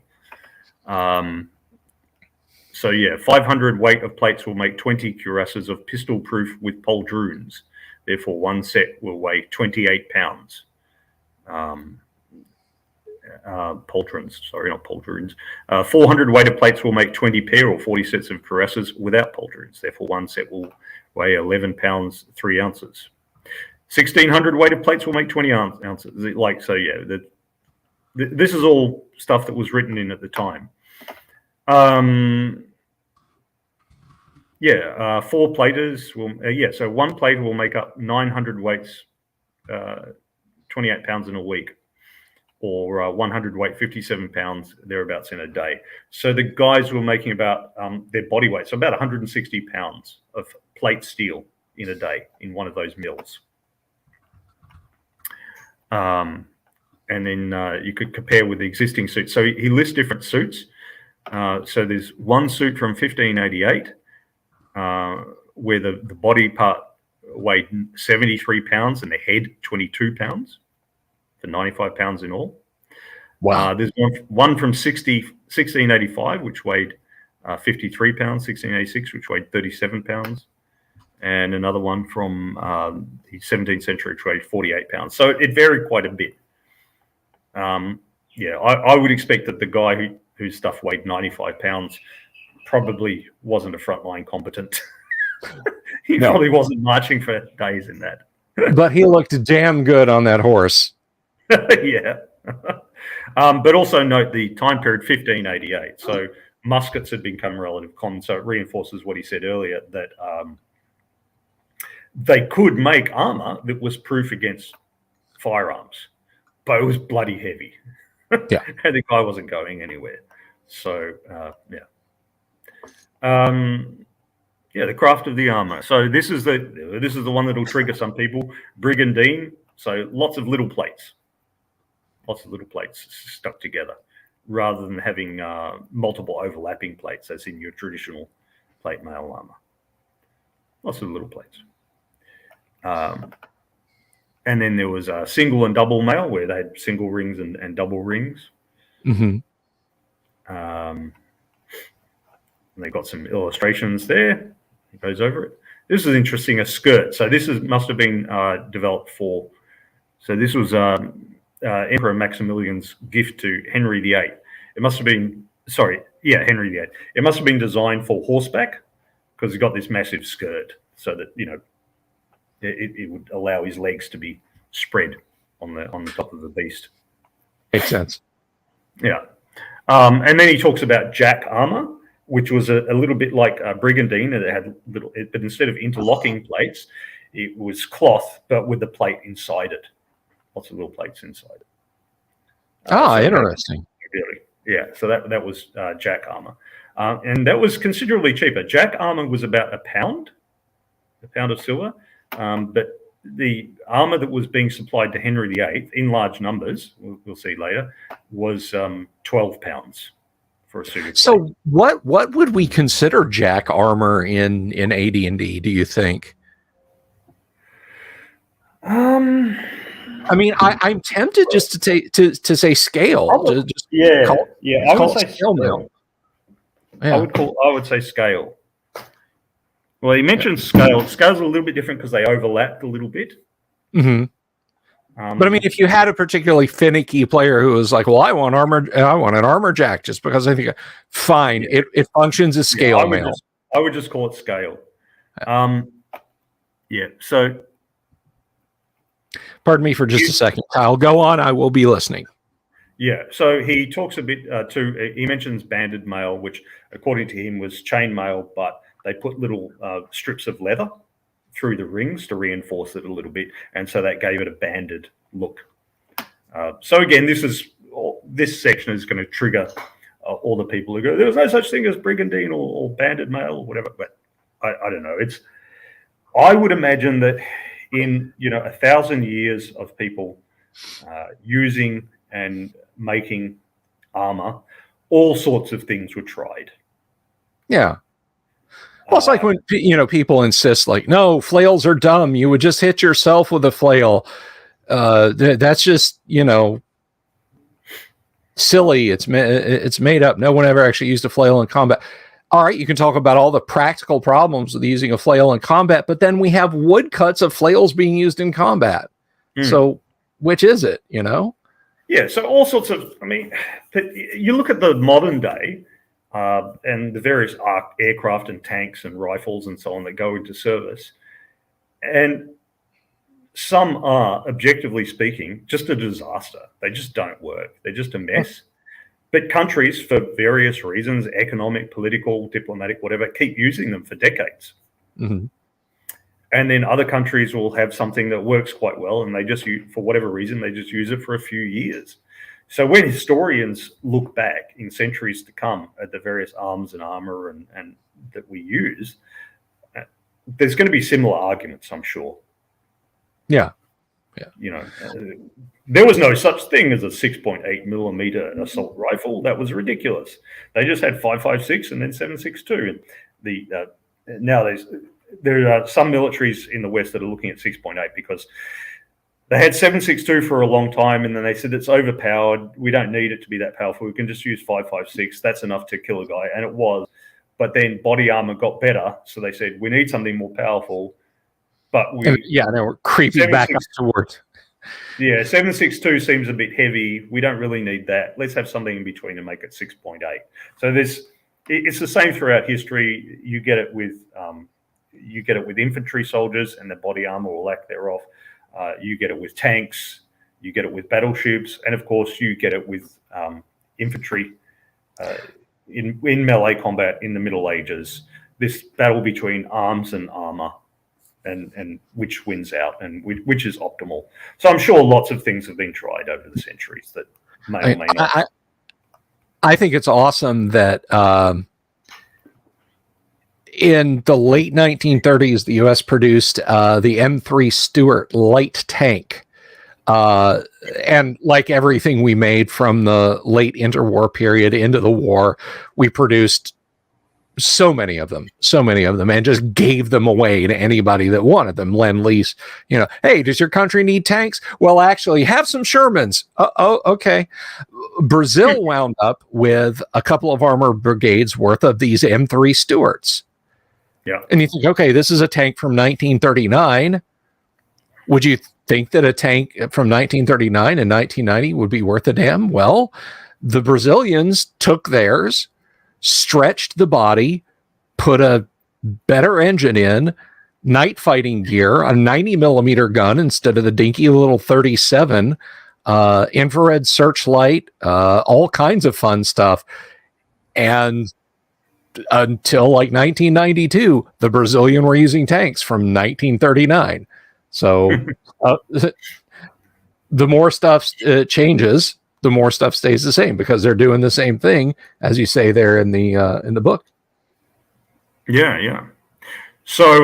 500 weight of plates will make 20 cuirasses of pistol proof with pauldrons. Therefore, one set will weigh 28 pounds. Pauldrons, sorry, not pauldrons. 400 weighted plates will make 20 pair or 40 sets of cuirasses without pauldrons. Therefore, one set will weigh 11 pounds, 3 ounces. 1,600 weighted plates will make 20 ounces. This is all stuff that was written in at the time. 4 platers will, so one plater will make up 900 weights, 28 pounds in a week. Or 100 weight, 57 pounds, thereabouts in a day. So the guys were making about their body weight, so about 160 pounds of plate steel in a day in one of those mills. And then you could compare with the existing suits. So he lists different suits. So there's one suit from 1588 where the body part weighed 73 pounds and the head 22 pounds. For 95 pounds in all. Wow. There's one from 1685, which weighed 53 pounds, 1686, which weighed 37 pounds, and another one from the 17th century, which weighed 48 pounds. So it varied quite a bit. I would expect that the guy whose stuff weighed 95 pounds probably wasn't a frontline combatant. He probably wasn't marching for days in that. But he looked damn good on that horse. Yeah. But also note the time period, 1588. So muskets had become relative common. So it reinforces what he said earlier, that they could make armor that was proof against firearms, but it was bloody heavy. Yeah. And the guy wasn't going anywhere. So, the craft of the armor. So this is the one that'll trigger some people. Brigandine. So lots of little plates stuck together, rather than having multiple overlapping plates, as in your traditional plate mail armor. Lots of little plates. And then there was single and double mail, where they had single rings and double rings. Mm-hmm. And they got some illustrations there. It goes over it. This is interesting, a skirt. So this must have been developed for. So this was Emperor Maximilian's gift to Henry VIII. It must have been Henry VIII. It must have been designed for horseback, because he got this massive skirt, so that it would allow his legs to be spread on the top of the beast. Makes sense. Yeah. And then he talks about jack armor, which was a little bit like brigandine, and it had but instead of interlocking plates, it was cloth, but with the plate inside it. Lots of little plates inside it. Interesting. So that was jack armor. And that was considerably cheaper. Jack armor was about a pound of silver. But the armor that was being supplied to Henry VIII in large numbers, we'll see later, was 12 pounds for a suit of plate. So what would we consider jack armor in AD&D, do you think? I mean, I'm tempted just to say scale. I would say scale mail. Yeah. I would say scale. Well, he mentioned scale. Scale's a little bit different because they overlapped a little bit. Mm-hmm. But I mean, if you had a particularly finicky player who was like, "Well, I want an armor jack," just because I think, fine, it functions as scale mail. I would just call it scale. So, pardon me for just a second, Kyle. Go on. I will be listening. Yeah. So he talks a bit too. He mentions banded mail, which, according to him, was chain mail, but they put little strips of leather through the rings to reinforce it a little bit, and so that gave it a banded look. So again, this section is going to trigger all the people who go, "There was no such thing as brigandine or banded mail or whatever." But I don't know. I would imagine that in 1,000 years of people using and making armor, all sorts of things were tried. Yeah. Well, it's like when people insist, like, no, flails are dumb. You would just hit yourself with a flail. That's just silly. It's made up. No one ever actually used a flail in combat. All right, you can talk about all the practical problems with using a flail in combat, but then we have woodcuts of flails being used in combat. So, which is it? Yeah. So all sorts of. I mean, you look at the modern day. And the various aircraft and tanks and rifles and so on that go into service. And some are, objectively speaking, just a disaster. They just don't work. They're just a mess. But countries, for various reasons, economic, political, diplomatic, whatever, keep using them for decades. Mm-hmm. And then other countries will have something that works quite well, and they just, for whatever reason, they just use it for a few years. So when historians look back in centuries to come at the various arms and armor and that we use, there's going to be similar arguments, I'm sure. Yeah. There was no such thing as a 6.8 millimeter assault rifle. That was ridiculous. They just had 5.56 and then 7.62. And nowadays there are some militaries in the West that are looking at 6.8 because They had 7.62 for a long time, and then they said it's overpowered. We don't need it to be that powerful. We can just use 5.56. That's enough to kill a guy, and it was. But then body armor got better, so they said we need something more powerful. But they were creeping back up towards. Yeah, 7.62 seems a bit heavy. We don't really need that. Let's have something in between and make it 6.8. So it's the same throughout history. You get it with infantry soldiers and the body armor or lack thereof. You get it with tanks, you get it with battleships, and of course you get it with infantry in melee combat in the Middle Ages. This battle between arms and armor, and which wins out and which is optimal. So I'm sure lots of things have been tried over the centuries that may or may not. I think it's awesome that in the late 1930s, the U.S. produced the M3 Stuart light tank. And like everything we made from the late interwar period into the war, we produced so many of them, and just gave them away to anybody that wanted them. Lend-lease, hey, does your country need tanks? Well, actually, have some Shermans. Oh, okay. Brazil wound up with a couple of armor brigades worth of these M3 Stuarts. Yeah. And you think, okay, this is a tank from 1939. Would you think that a tank from 1939 and 1990 would be worth a damn? Well, the Brazilians took theirs, stretched the body, put a better engine in, night fighting gear, a 90 millimeter gun instead of the dinky little 37, infrared searchlight, all kinds of fun stuff. And until like 1992, the Brazilian were using tanks from 1939. So the more stuff changes, the more stuff stays the same because they're doing the same thing, as you say there in the book. Yeah. So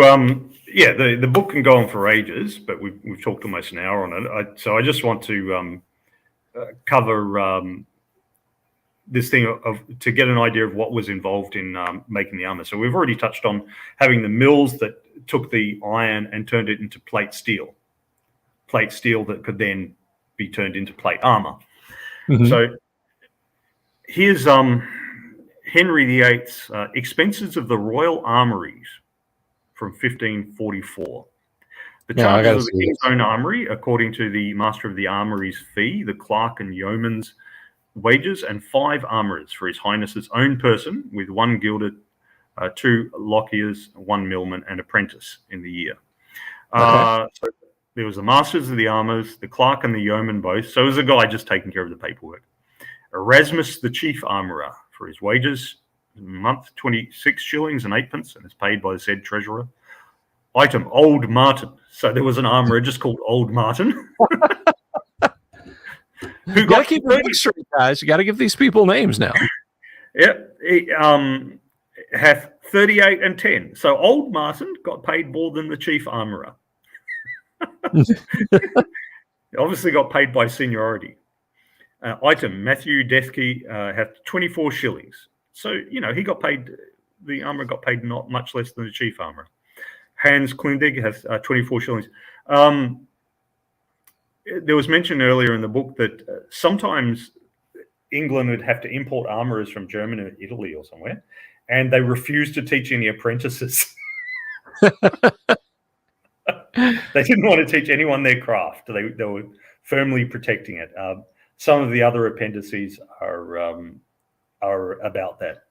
the book can go on for ages, but we've talked almost an hour on it. So I just want to cover this thing to get an idea of what was involved in making the armor. So we've already touched on having the mills that took the iron and turned it into plate steel that could then be turned into plate armor. Mm-hmm. So here's Henry VIII's Expenses of the Royal Armories from 1544. The charges of the King's Own Armory, according to the Master of the Armory's fee, the clerk and yeoman's wages, and 5 armourers for His Highness's own person, with 1 gilder, 2 lockiers, 1 millman, and apprentice in the year. So there was the masters of the armours, the clerk and the yeoman both. So it was a guy just taking care of the paperwork. Erasmus, the chief armourer, for his wages, month 26 shillings and 8pence, and is paid by the said treasurer. Item, Old Martin. So there was an armourer just called Old Martin. You got to keep the book straight, guys. You got to give these people names now. Yep. He hath 38 and 10. So Old Martin got paid more than the chief armourer. Obviously got paid by seniority. Item, Matthew Deathkey hath 24 shillings. So, he got paid, the armourer got paid not much less than the chief armourer. Hans Klindig has 24 shillings. There was mentioned earlier in the book that sometimes England would have to import armourers from Germany or Italy or somewhere, and they refused to teach any apprentices. They didn't want to teach anyone their craft. They were firmly protecting it. Some of the other appendices are about that,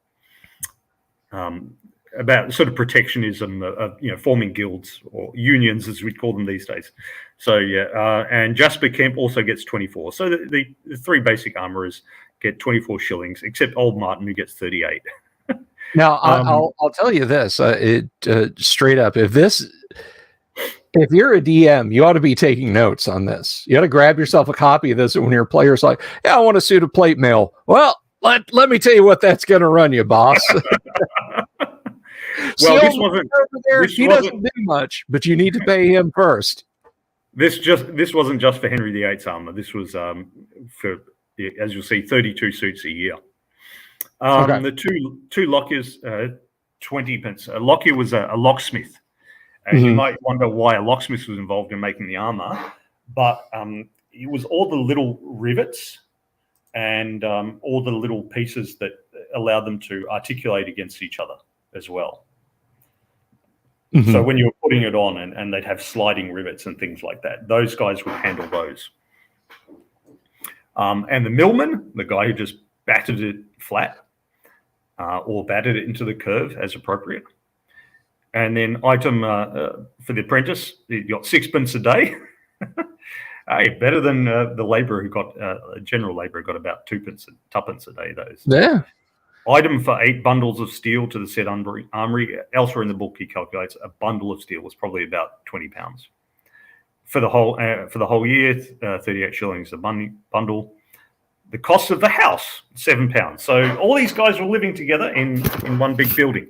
about sort of protectionism of forming guilds or unions as we call them these days. So and Jasper Kemp also gets 24. So the 3 basic armourers get 24 shillings, except Old Martin, who gets 38. Now I'll tell you this, straight up, if you're a DM, you ought to be taking notes on this. You ought to grab yourself a copy of this when your player's like, I want a suit of plate mail. Well, let me tell you what that's going to run you, boss. Well, he doesn't do much, but you need to pay him first. This wasn't just for Henry VIII's armor. This was for, as you'll see, 32 suits a year. The two lockiers, 20pence. A lockier was a locksmith. You might wonder why a locksmith was involved in making the armor. but it was all the little rivets and all the little pieces that allowed them to articulate against each other as well. Mm-hmm. So when you were putting it on and they'd have sliding rivets and things like that, those guys would handle those. And the millman, the guy who just battered it flat or battered it into the curve as appropriate. And then item for the apprentice, you got 6 pence a day. Hey, better than the labourer who got, general labourer got about 2 pence, 2 pence a day, those. Yeah. Item for 8 bundles of steel to the said armory. Elsewhere in the book, he calculates a bundle of steel was probably about £20 for the whole year. 38 shillings a bundle. The cost of the house, £7. So all these guys were living together in one big building.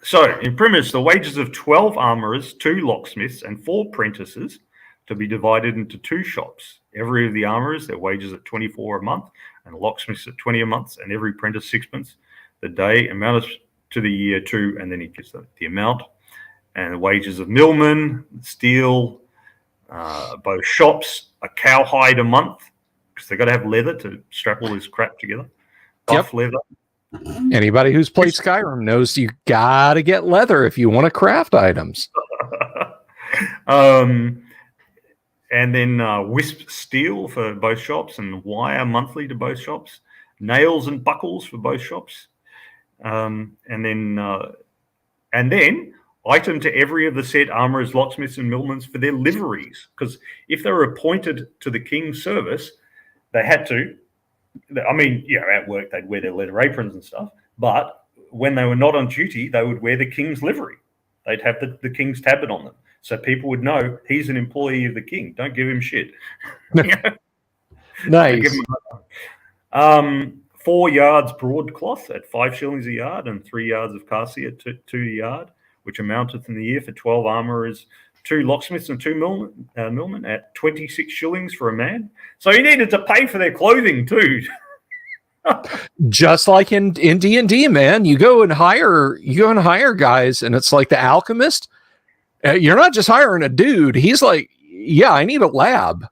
So in premise, the wages of 12 armourers, 2 locksmiths, and 4 apprentices to be divided into 2 shops. Every of the armourers, their wages at 24 a month, and locksmiths at 20 a month, and every apprentice 6 pence. The day amounted to the year 2, and then he gives the amount. And the wages of millmen, steel, both shops, a cowhide a month, because they've got to have leather to strap all this crap together. Buff leather. Anybody who's played Skyrim knows you gotta get leather if you want to craft items. And then wisp steel for both shops, and wire monthly to both shops. Nails and buckles for both shops. And then item to every of the said armourers, locksmiths, and millmen for their liveries. Because if they were appointed to the king's service, they had to. I mean, at work they'd wear their leather aprons and stuff, but when they were not on duty, they would wear the king's livery. They'd have the king's tabard on them, so people would know he's an employee of the king. Don't give him shit. Nice. 4 yards broadcloth at 5 shillings a yard, and 3 yards of cassia at 2 a yard, which amounted in the year for 12 armourers, 2 locksmiths, and 2 millmen at 26 shillings for a man. So he needed to pay for their clothing too. Just like in D&D, man, you go and hire guys, and it's like the alchemist. You're not just hiring a dude. He's like, yeah, I need a lab.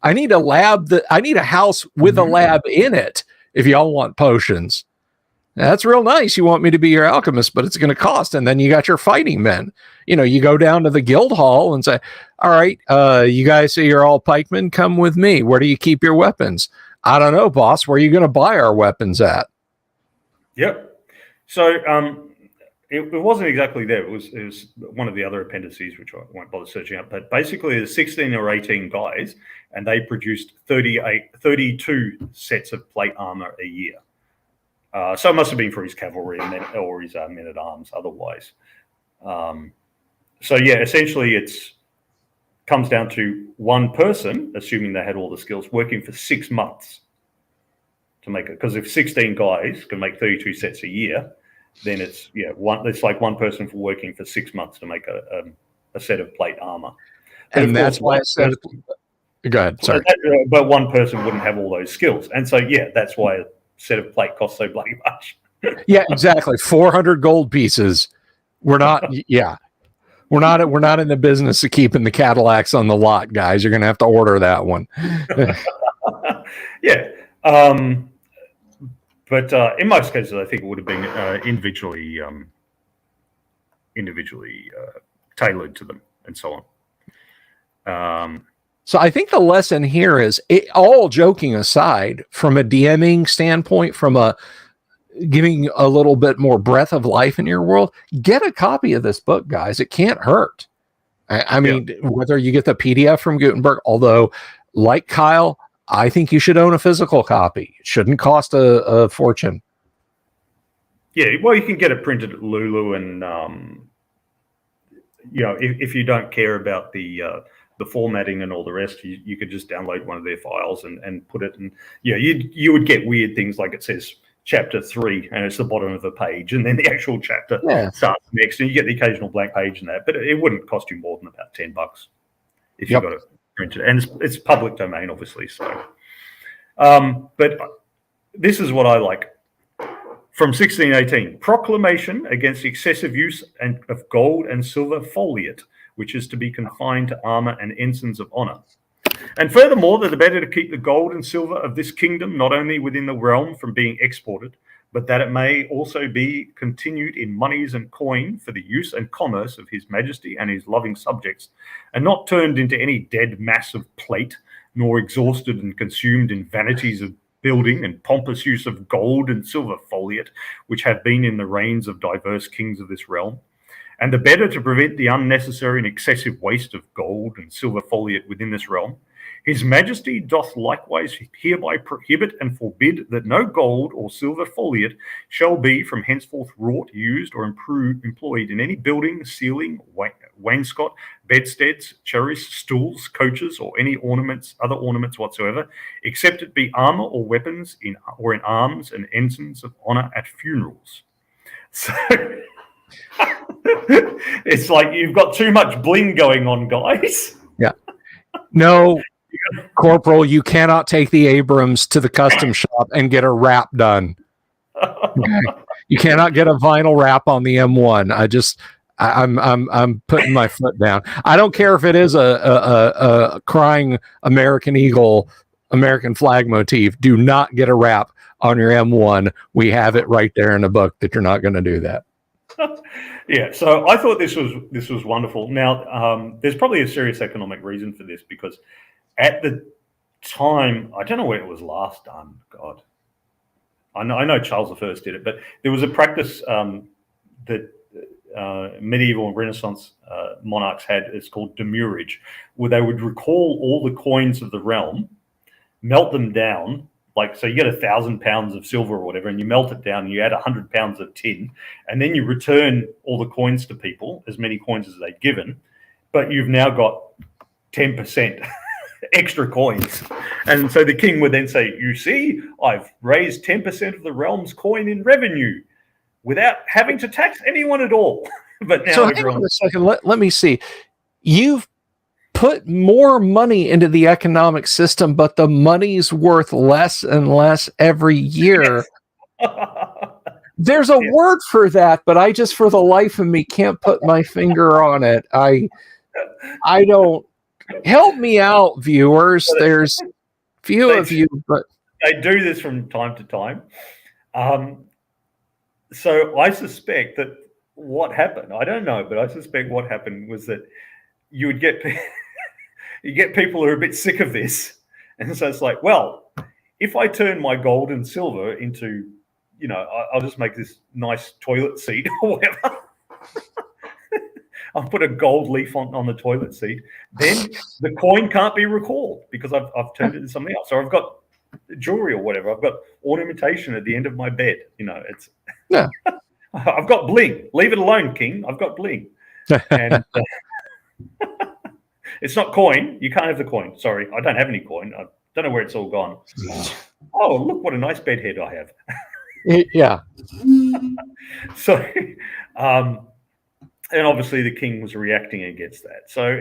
I need a house with a lab in it if y'all want potions. That's real nice. You want me to be your alchemist, but it's going to cost. And then you got your fighting men. You go down to the guild hall and say, all right, you guys say you're all pikemen, come with me. Where do you keep your weapons? I don't know, boss. Where are you going to buy our weapons at? Yep. So it wasn't exactly there. It was one of the other appendices, which I won't bother searching up. But basically, there's 16 or 18 guys, and they produced 32 sets of plate armor a year. So it must have been for his cavalry or his men-at-arms otherwise. So, essentially it's comes down to one person, assuming they had all the skills, working for 6 months to make it. Because if 16 guys can make 32 sets a year, then it's like one person for working for 6 months to make a set of plate armor. But and that's why I said, go ahead, sorry. But one person wouldn't have all those skills. And so, that's why a set of plate costs so bloody much. Yeah, exactly. 400 gold pieces. We're not in the business of keeping the Cadillacs on the lot, guys. You're going to have to order that one. But in most cases, I think it would have been individually tailored to them and so on. So I think the lesson here is, all joking aside, from a DMing standpoint, from a giving a little bit more breath of life in your world, get a copy of this book, guys. It can't hurt. I mean, whether you get the PDF from Gutenberg, although, like Kyle, I think you should own a physical copy. It shouldn't cost a fortune. Yeah, well, you can get it printed at Lulu, and if you don't care about the formatting and all the rest, you could just download one of their files and put it. And you would get weird things like it says chapter 3 and it's the bottom of the page, and then the actual chapter starts next, and you get the occasional blank page in that. But it wouldn't cost you more than about $10 if you got it printed, and it's public domain, obviously. So, but this is what I like. from 1618, proclamation against the excessive use of gold and silver foliate, which is to be confined to armor and ensigns of honor. And furthermore, that the better to keep the gold and silver of this kingdom not only within the realm from being exported, but that it may also be continued in monies and coin for the use and commerce of his majesty and his loving subjects, and not turned into any dead mass of plate, nor exhausted and consumed in vanities of building and pompous use of gold and silver foliate, which have been in the reigns of diverse kings of this realm. And the better to prevent the unnecessary and excessive waste of gold and silver foliate within this realm, his majesty doth likewise hereby prohibit and forbid that no gold or silver foliate shall be from henceforth wrought, used, or employed in any building, ceiling, wainscot, bedsteads, cherries, stools, coaches, or any other ornaments whatsoever, except it be armor or weapons in arms and ensigns of honor at funerals. So it's like you've got too much bling going on, guys. Yeah. No, Corporal, you cannot take the Abrams to the custom shop and get a wrap done. Okay? You cannot get a vinyl wrap on the M1. I'm putting my foot down. I don't care if it is a crying American eagle, American flag motif. Do not get a wrap on your M1. We have it right there in the book that you're not going to do that. Yeah, so I thought this was wonderful. Now, there's probably a serious economic reason for this, because at the time, I don't know when it was last done. God, I know Charles I did it, but there was a practice that medieval and Renaissance monarchs had. It's called demurrage, where they would recall all the coins of the realm, melt them down. Like, so you get 1,000 pounds of silver or whatever, and you melt it down, and you add 100 pounds of tin, and then you return all the coins to people, as many coins as they'd given, but you've now got 10% extra coins. And so the king would then say, you see, I've raised 10% of the realm's coin in revenue without having to tax anyone at all. But now, so hang on a second. Let me see. You've put more money into the economic system, but the money's worth less and less every year. Yes. There's a word for that, but I just, for the life of me, can't put my finger on it. I don't. Help me out, viewers. There's few of you, but they do this from time to time. So I suspect that what happened, I don't know, but I suspect what happened was that you would get people who are a bit sick of this. And so it's like, well, if I turn my gold and silver into, I'll just make this nice toilet seat or whatever. I'll put a gold leaf on the toilet seat. Then the coin can't be recalled because I've turned it into something else. So I've got jewelry or whatever. I've got ornamentation at the end of my bed. It's yeah. I've got bling. Leave it alone, King. I've got bling. And it's not coin. You can't have the coin. Sorry, I don't have any coin. I don't know where it's all gone. Oh, look what a nice bed head I have. Yeah. So, and obviously the king was reacting against that. So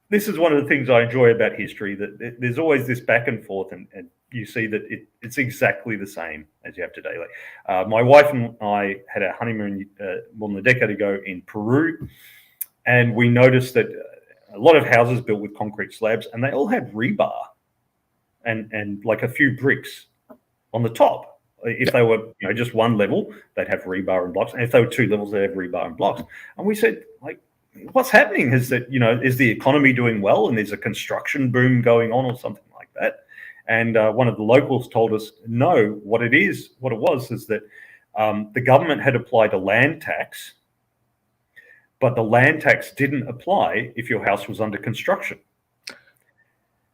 this is one of the things I enjoy about history, that there's always this back and forth, and you see that it's exactly the same as you have today. Like my wife and I had a honeymoon more than a decade ago in Peru, and we noticed that a lot of houses built with concrete slabs, and they all had rebar and like a few bricks on the top. If they were just one level, they'd have rebar and blocks, and if they were two levels, they'd have rebar and blocks. And we said, like, what's happening? Is that is the economy doing well, and there's a construction boom going on, or something like that? And one of the locals told us, no, what it was is that the government had applied a land tax, but the land tax didn't apply if your house was under construction.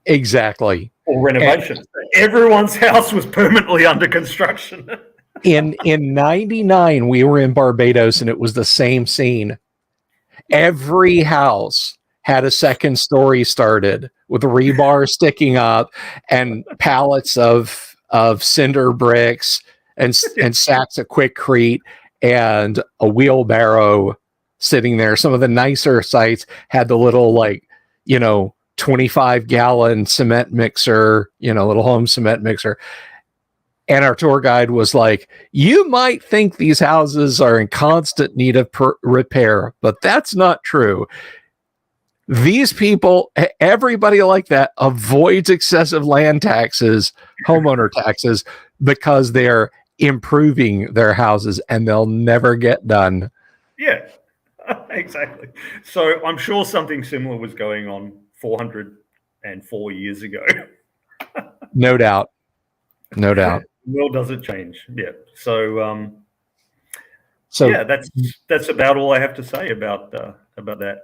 Exactly. Or renovation. Everyone's house was permanently under construction. In 99, we were in Barbados, and it was the same scene. Every house had a second story started with rebar sticking up and pallets of cinder bricks and sacks of Quikrete and a wheelbarrow sitting there. Some of the nicer sites had the little 25-gallon cement mixer, little home cement mixer. And our tour guide was like, you might think these houses are in constant need of repair, but that's not true. These people, everybody like that, avoids excessive land taxes, homeowner taxes, because they're improving their houses and they'll never get done. Yeah, exactly. So I'm sure something similar was going on 404 years ago. No doubt. No doubt. The world doesn't change. Yeah. So So yeah, that's about all I have to say about that.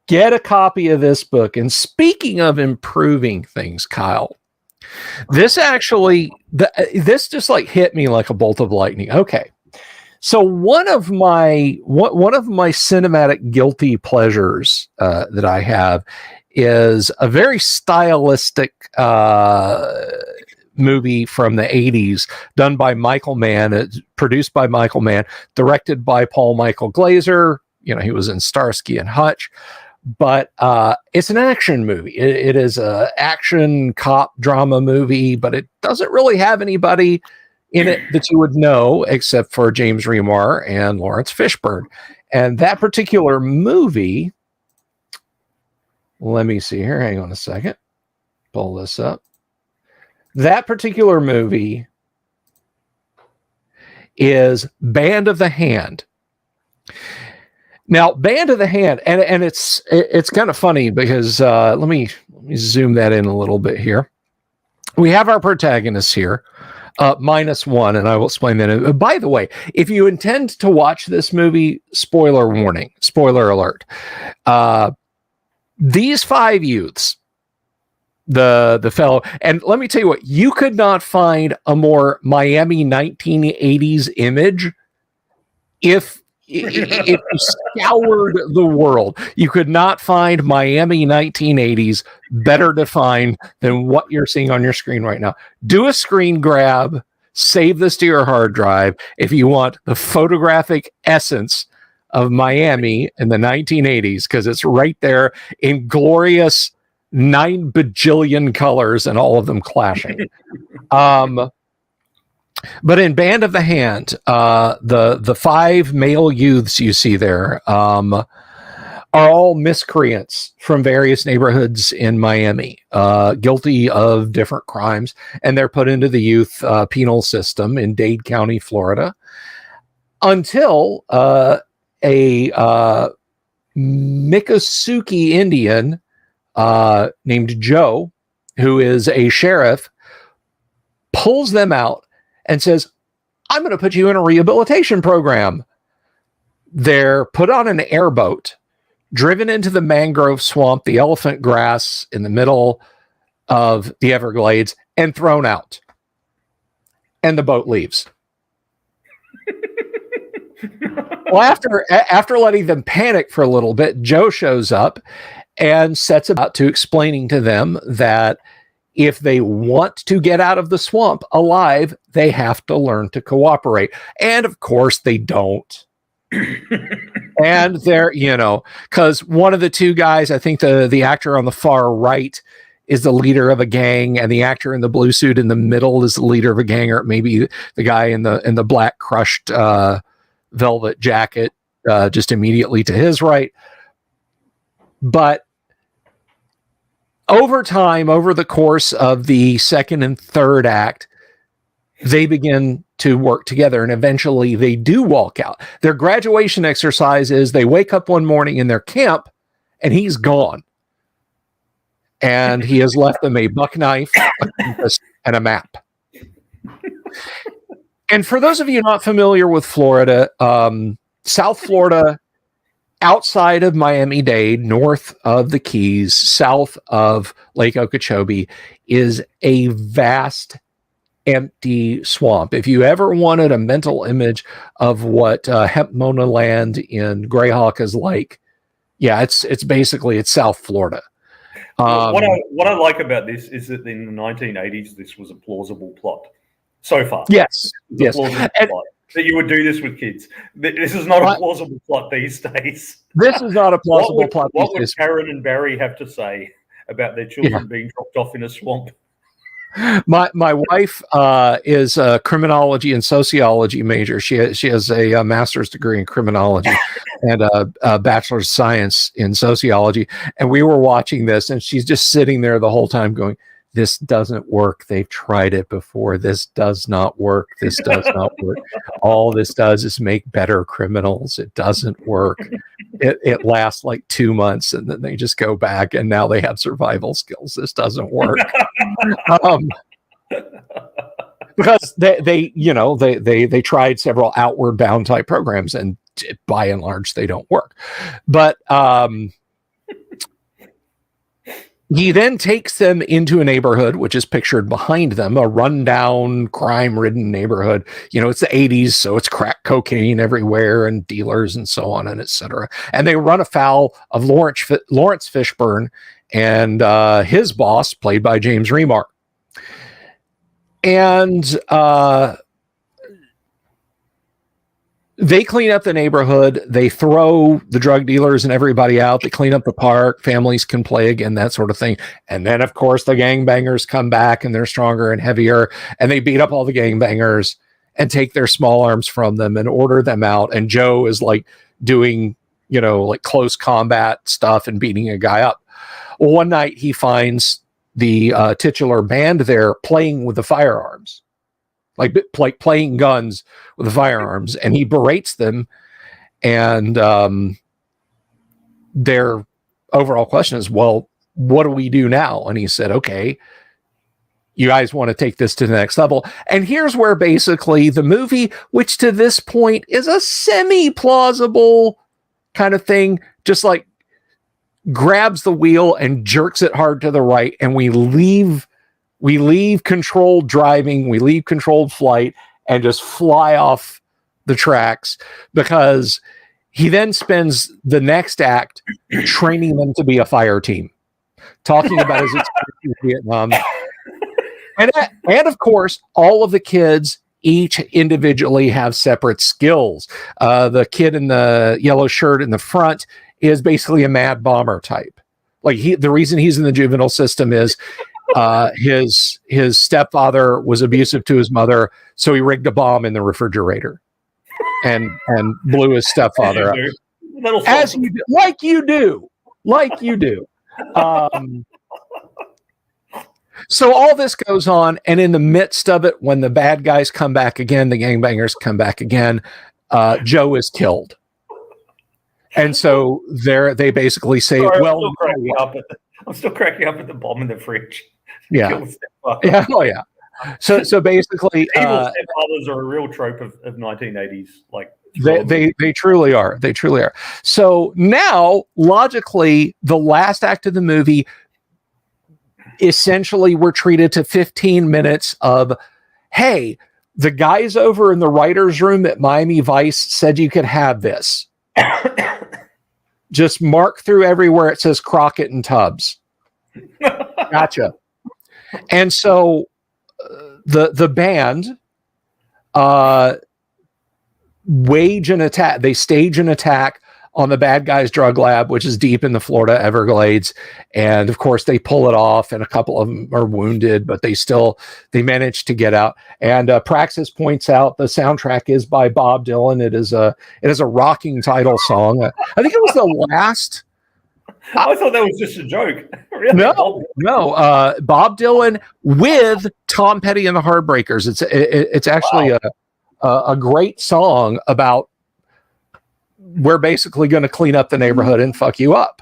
Get a copy of this book. And speaking of improving things, Kyle, this actually, this just like hit me like a bolt of lightning. Okay. So one of my cinematic guilty pleasures that I have is a very stylistic movie from the 80s done by Michael Mann. It's produced by Michael Mann, directed by Paul Michael Glaser. You know, he was in Starsky and Hutch. But it's an action movie. It is an action cop drama movie, but it doesn't really have anybody in it that you would know except for James Remar and Lawrence Fishburne. And that particular movie, let me see here. Hang on a second. Pull this up. That particular movie is Band of the Hand. Now, Band of the Hand, and it's kind of funny because let me zoom that in a little bit here. We have our protagonists here, -1, and I will explain that. By the way, if you intend to watch this movie, spoiler warning, spoiler alert. These 5 youths, the fellow, and let me tell you what, you could not find a more Miami 1980s image if you scoured the world. You could not find Miami 1980s better defined than what you're seeing on your screen right now. Do a screen grab, save this to your hard drive if you want the photographic essence of Miami in the 1980s, because it's right there in glorious 9 bajillion colors and all of them clashing. But in Band of the Hand, the 5 male youths you see there are all miscreants from various neighborhoods in Miami, guilty of different crimes, and they're put into the youth penal system in Dade County, Florida, until a Miccosukee Indian named Joe, who is a sheriff, pulls them out and says, I'm going to put you in a rehabilitation program. They're put on an airboat, driven into the mangrove swamp, the elephant grass in the middle of the Everglades, and thrown out. And the boat leaves. Well, after letting them panic for a little bit, Joe shows up and sets about to explaining to them that if they want to get out of the swamp alive, they have to learn to cooperate. And of course they don't. And they're, because one of the 2 guys, I think the actor on the far right is the leader of a gang, and the actor in the blue suit in the middle is the leader of a gang, or maybe the guy in the black crushed velvet jacket just immediately to his right. But over time, over the course of the 2nd and 3rd act, they begin to work together, and eventually they do walk out. Their graduation exercise is they wake up one morning in their camp, and he's gone. And he has left them a buck knife, a compass, and a map. And for those of you not familiar with Florida, South Florida, outside of Miami-Dade, north of the Keys, south of Lake Okeechobee, is a vast, empty swamp. If you ever wanted a mental image of what Hempmona Land in Greyhawk is like, yeah, it's basically South Florida. What I like about this is that in the 1980s, this was a plausible plot. So far, yes. Plot. That you would do this with kids. This is not a plausible plot these days. This is not a plausible plot. What would Karen and Barry have to say about their children being dropped off in a swamp? My wife is a criminology and sociology major. She has a master's degree in criminology and a bachelor's of science in sociology. And we were watching this, and she's just sitting there the whole time going, "This doesn't work. They've tried it before. This does not work. This does not work. All this does is make better criminals. It doesn't work. It lasts like 2 months, and then they just go back, and now they have survival skills. This doesn't work." Because they tried several outward bound type programs, and by and large they don't work. But he then takes them into a neighborhood, which is pictured behind them, a rundown, crime-ridden neighborhood. It's the 80s, so it's crack cocaine everywhere and dealers and so on and et cetera. And they run afoul of Lawrence Fishburne and his boss, played by James Remar. And they clean up the neighborhood. They throw the drug dealers and everybody out. They clean up the park. Families can play again, that sort of thing. And then, of course, the gangbangers come back, and they're stronger and heavier. And they beat up all the gangbangers and take their small arms from them and order them out. And Joe is like doing, like close combat stuff and beating a guy up. Well, one night he finds the titular band there playing with the firearms, like playing guns with the firearms, and he berates them. And their overall question is, well, what do we do now? And he said, okay, you guys want to take this to the next level. And here's where basically the movie, which to this point is a semi-plausible kind of thing, just like grabs the wheel and jerks it hard to the right, and we leave controlled driving, we leave controlled flight, and just fly off the tracks, because he then spends the next act training them to be a fire team, talking about his experience in Vietnam. And of course, all of the kids each individually have separate skills. The kid in the yellow shirt in the front is basically a mad bomber type. Like the reason he's in the juvenile system is his stepfather was abusive to his mother, so he rigged a bomb in the refrigerator and blew his stepfather up. As you do, like you do. So all this goes on, and in the midst of it, when the bad guys come back again, the gangbangers come back again, Joe is killed. And so they basically say, Sorry, well, I'm still cracking up at the bomb in the fridge. Yeah. Yeah. Oh, yeah. So basically, evil stepfathers are a real trope of 1980s. Like they truly are. They truly are. So now, logically, the last act of the movie, essentially, we're treated to 15 minutes of, hey, the guys over in the writer's room at Miami Vice said you could have this. Just mark through everywhere it says Crockett and Tubbs. Gotcha. And so the band wage an attack. They stage an attack on the bad guys' drug lab, which is deep in the Florida Everglades. And of course they pull it off, and a couple of them are wounded, but they manage to get out. And Praxis points out the soundtrack is by Bob Dylan. It is a rocking title song. I think it was the last. I thought that was just a joke. Really? No. Bob Dylan with Tom Petty and the Heartbreakers. It's actually a great song about, we're basically going to clean up the neighborhood and fuck you up.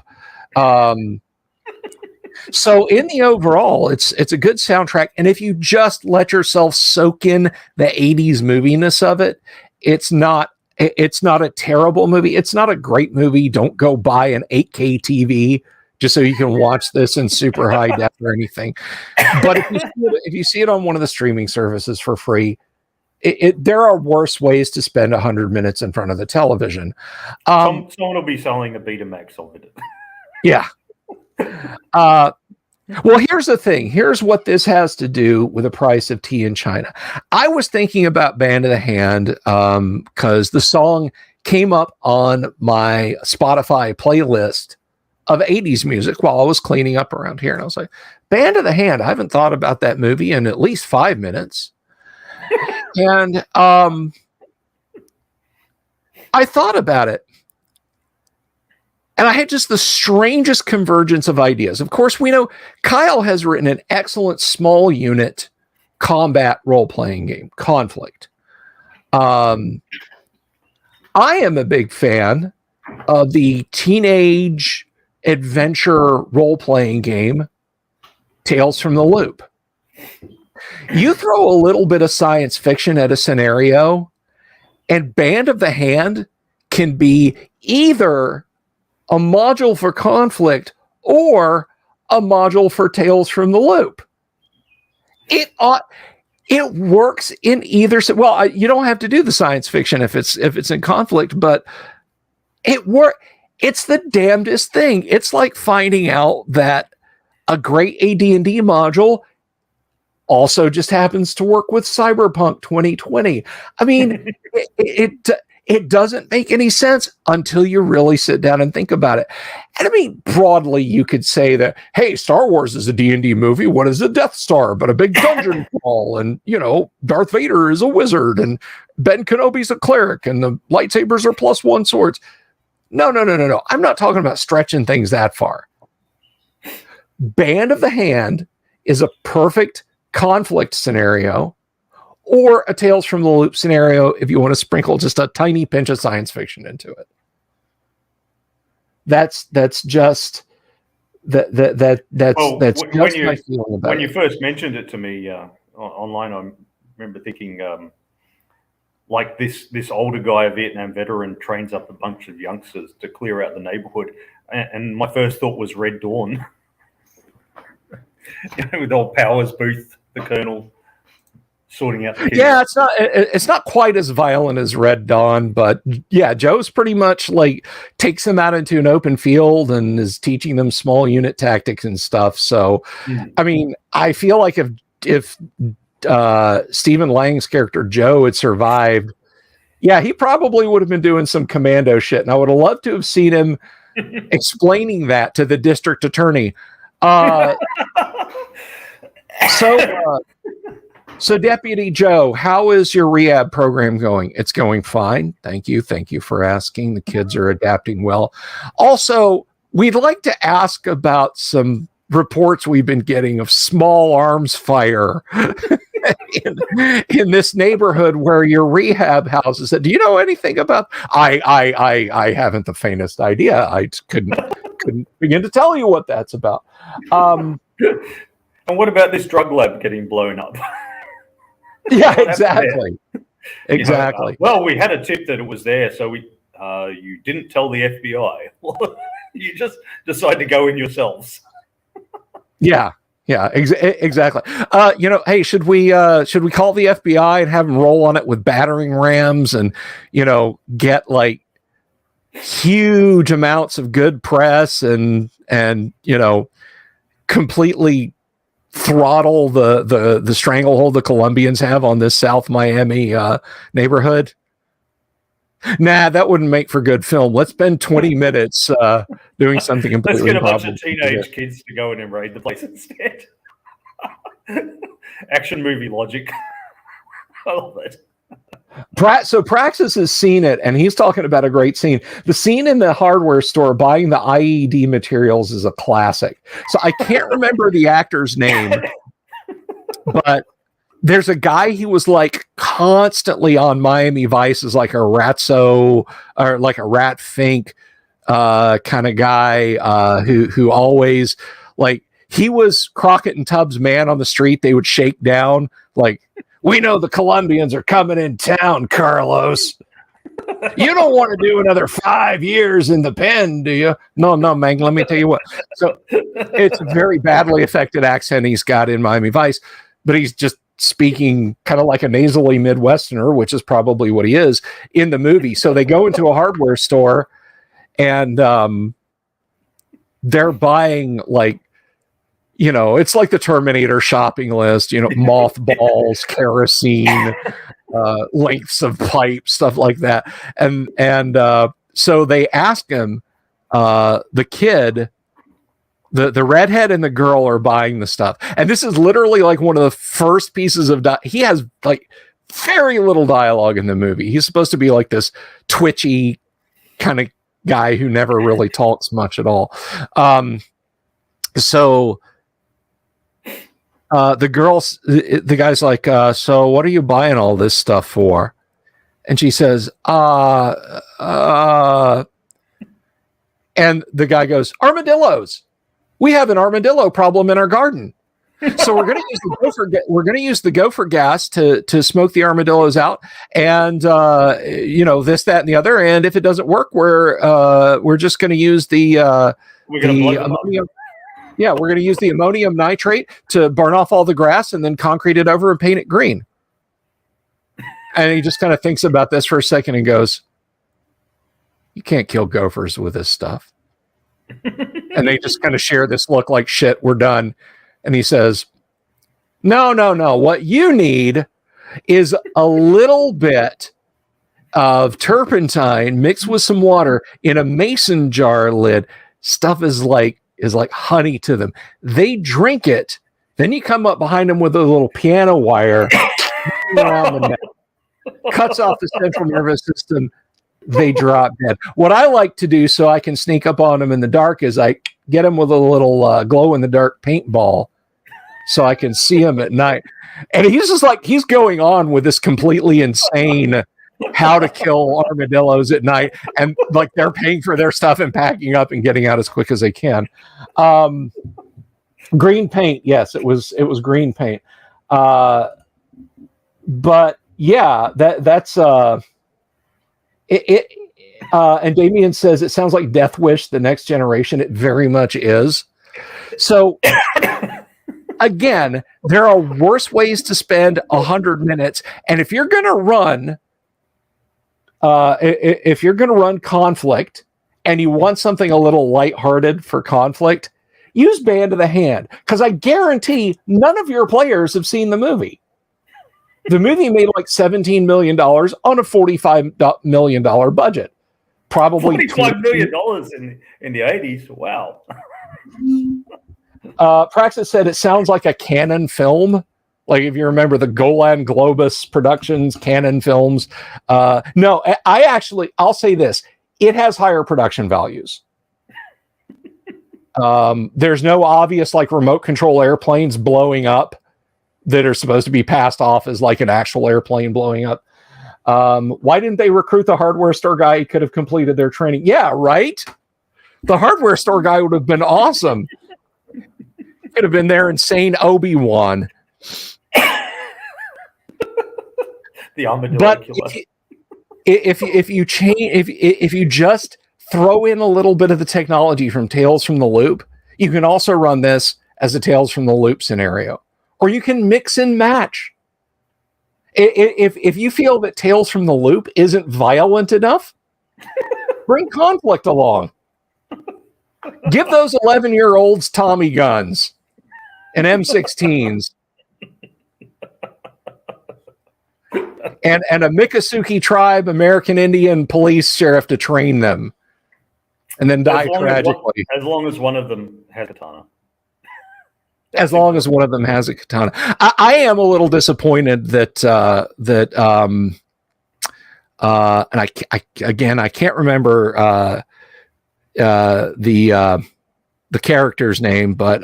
So in the overall, it's a good soundtrack. And if you just let yourself soak in the 80s moviness of it, it's not a terrible movie. It's not a great movie. Don't go buy an 8K TV just so you can watch this in super high def or anything. But if you see it on one of the streaming services for free, there are worse ways to spend 100 minutes in front of the television. Someone will be selling a Betamax of it. Yeah. Well, here's the thing. Here's what this has to do with the price of tea in China. I was thinking about Band of the Hand because the song came up on my Spotify playlist of 80s music while I was cleaning up around here. And I was like, Band of the Hand, I haven't thought about that movie in at least 5 minutes. And I thought about it. And I had just the strangest convergence of ideas. Of course, we know Kyle has written an excellent small unit combat role-playing game, Conflict. I am a big fan of the teenage adventure role-playing game, Tales from the Loop. You throw a little bit of science fiction at a scenario, and Band of the Hand can be either a module for Conflict or a module for Tales from the Loop. It works in either. Well, you don't have to do the science fiction if it's in Conflict, but it's the damnedest thing. It's like finding out that a great AD&D module also just happens to work with Cyberpunk 2020. I mean, it doesn't make any sense until you really sit down and think about it. And I mean, broadly, you could say that, hey, Star Wars is a D&D movie. What is a Death Star but a big dungeon crawl? And, Darth Vader is a wizard and Ben Kenobi's a cleric and the lightsabers are +1 swords. No. I'm not talking about stretching things that far. Band of the Hand is a perfect Conflict scenario, or a Tales from the Loop scenario if you want to sprinkle just a tiny pinch of science fiction into it. That's just that's my feeling about it. When you first mentioned it to me online, I remember thinking like this older guy, a Vietnam veteran, trains up a bunch of youngsters to clear out the neighborhood, and my first thought was Red Dawn. With old Powers Booth, the Colonel, sorting out the kids. Yeah, it's not quite as violent as Red Dawn, but yeah, Joe's pretty much like takes them out into an open field and is teaching them small unit tactics and stuff. So, I mean, I feel like if Stephen Lang's character Joe had survived, yeah, he probably would have been doing some commando shit, and I would have loved to have seen him explaining that to the district attorney. So Deputy Joe, how is your rehab program going? It's going fine. Thank you for asking. The kids are adapting well. Also, we'd like to ask about some reports we've been getting of small arms fire in this neighborhood where your rehab house is. Do you know anything about? I haven't the faintest idea. I couldn't begin to tell you what that's about. And what about this drug lab getting blown up? Yeah, exactly. Exactly. Well, we had a tip that it was there, so you didn't tell the FBI. You just decided to go in yourselves. Yeah, exactly. Hey, should we call the FBI and have them roll on it with battering rams and get like huge amounts of good press and completely throttle the stranglehold the Colombians have on this South Miami neighborhood? Nah, that wouldn't make for good film. Let's spend 20 minutes doing something completely. Let's get a bunch of teenage kids to go in and raid the place instead. Action movie logic. I love it. So Praxis has seen it, and he's talking about a great scene. The scene in the hardware store buying the IED materials is a classic. So I can't remember the actor's name, but there's a guy who was like constantly on Miami Vice as like a ratso or like a rat fink kind of guy who always like he was Crockett and Tubbs' man on the street. They would shake down like, we know the Colombians are coming in town, Carlos. You don't want to do another 5 years in the pen, do you? No, man, let me tell you what. So it's a very badly affected accent he's got in Miami Vice, but he's just speaking kind of like a nasally Midwesterner, which is probably what he is in the movie. So they go into a hardware store and they're buying like, it's like the Terminator shopping list, mothballs, kerosene, lengths of pipe, stuff like that. And so they ask him, the kid, the redhead and the girl are buying the stuff, and this is literally like one of the first pieces of he has like very little dialogue in the movie. He's supposed to be like this twitchy kind of guy who never really talks much at all. So the guy's like, so what are you buying all this stuff for? And she says, and the guy goes, armadillos. We have an armadillo problem in our garden. So we're going to use the gopher gas to smoke the armadillos out, and this, that, and the other. And if it doesn't work, we're just going to use the ammonium. Yeah, we're going to use the ammonium nitrate to burn off all the grass and then concrete it over and paint it green. And he just kind of thinks about this for a second and goes, "You can't kill gophers with this stuff." And they just kind of share this look like, shit, we're done. And he says, no. What you need is a little bit of turpentine mixed with some water in a mason jar lid. Stuff is like honey to them. They drink it. Then you come up behind them with a little piano wire around the neck, cuts off the central nervous system. They drop dead. What I like to do so I can sneak up on them in the dark is I get them with a little glow in the dark paintball so I can see them at night. And he's just like, he's going on with this completely insane how to kill armadillos at night. And like they're paying for their stuff and packing up and getting out as quick as they can. Green paint. Yes, it was green paint. But yeah, that's and Damien says it sounds like Death Wish, the next generation. It very much is. So again, there are worse ways to spend 100 minutes. And if you're going to run conflict and you want something a little lighthearted for conflict, use Band of the Hand, because I guarantee none of your players have seen the movie. The movie made like $17 million on a $45 million budget. Probably $45 million in the 80s. Wow. Praxis said it sounds like a Canon film. Like if you remember the Golan Globus Productions, Canon films. No, I'll say this. It has higher production values. There's no obvious like remote control airplanes blowing up that are supposed to be passed off as like an actual airplane blowing up. Why didn't they recruit the hardware store guy? He could have completed their training. Yeah, right? The hardware store guy would have been awesome. Could have been their insane Obi-Wan. The armadillo but killer. If you just throw in a little bit of the technology from Tales from the Loop, you can also run this as a Tales from the Loop scenario. Or you can mix and match. If you feel that Tales from the Loop isn't violent enough, bring conflict along. Give those 11-year-olds Tommy guns and M16s. And a Miccosukee tribe, American Indian police sheriff to train them. And then die tragically. As long as one of them has a katana. As long as one of them has a katana. I am a little disappointed that and I can't remember the character's name, but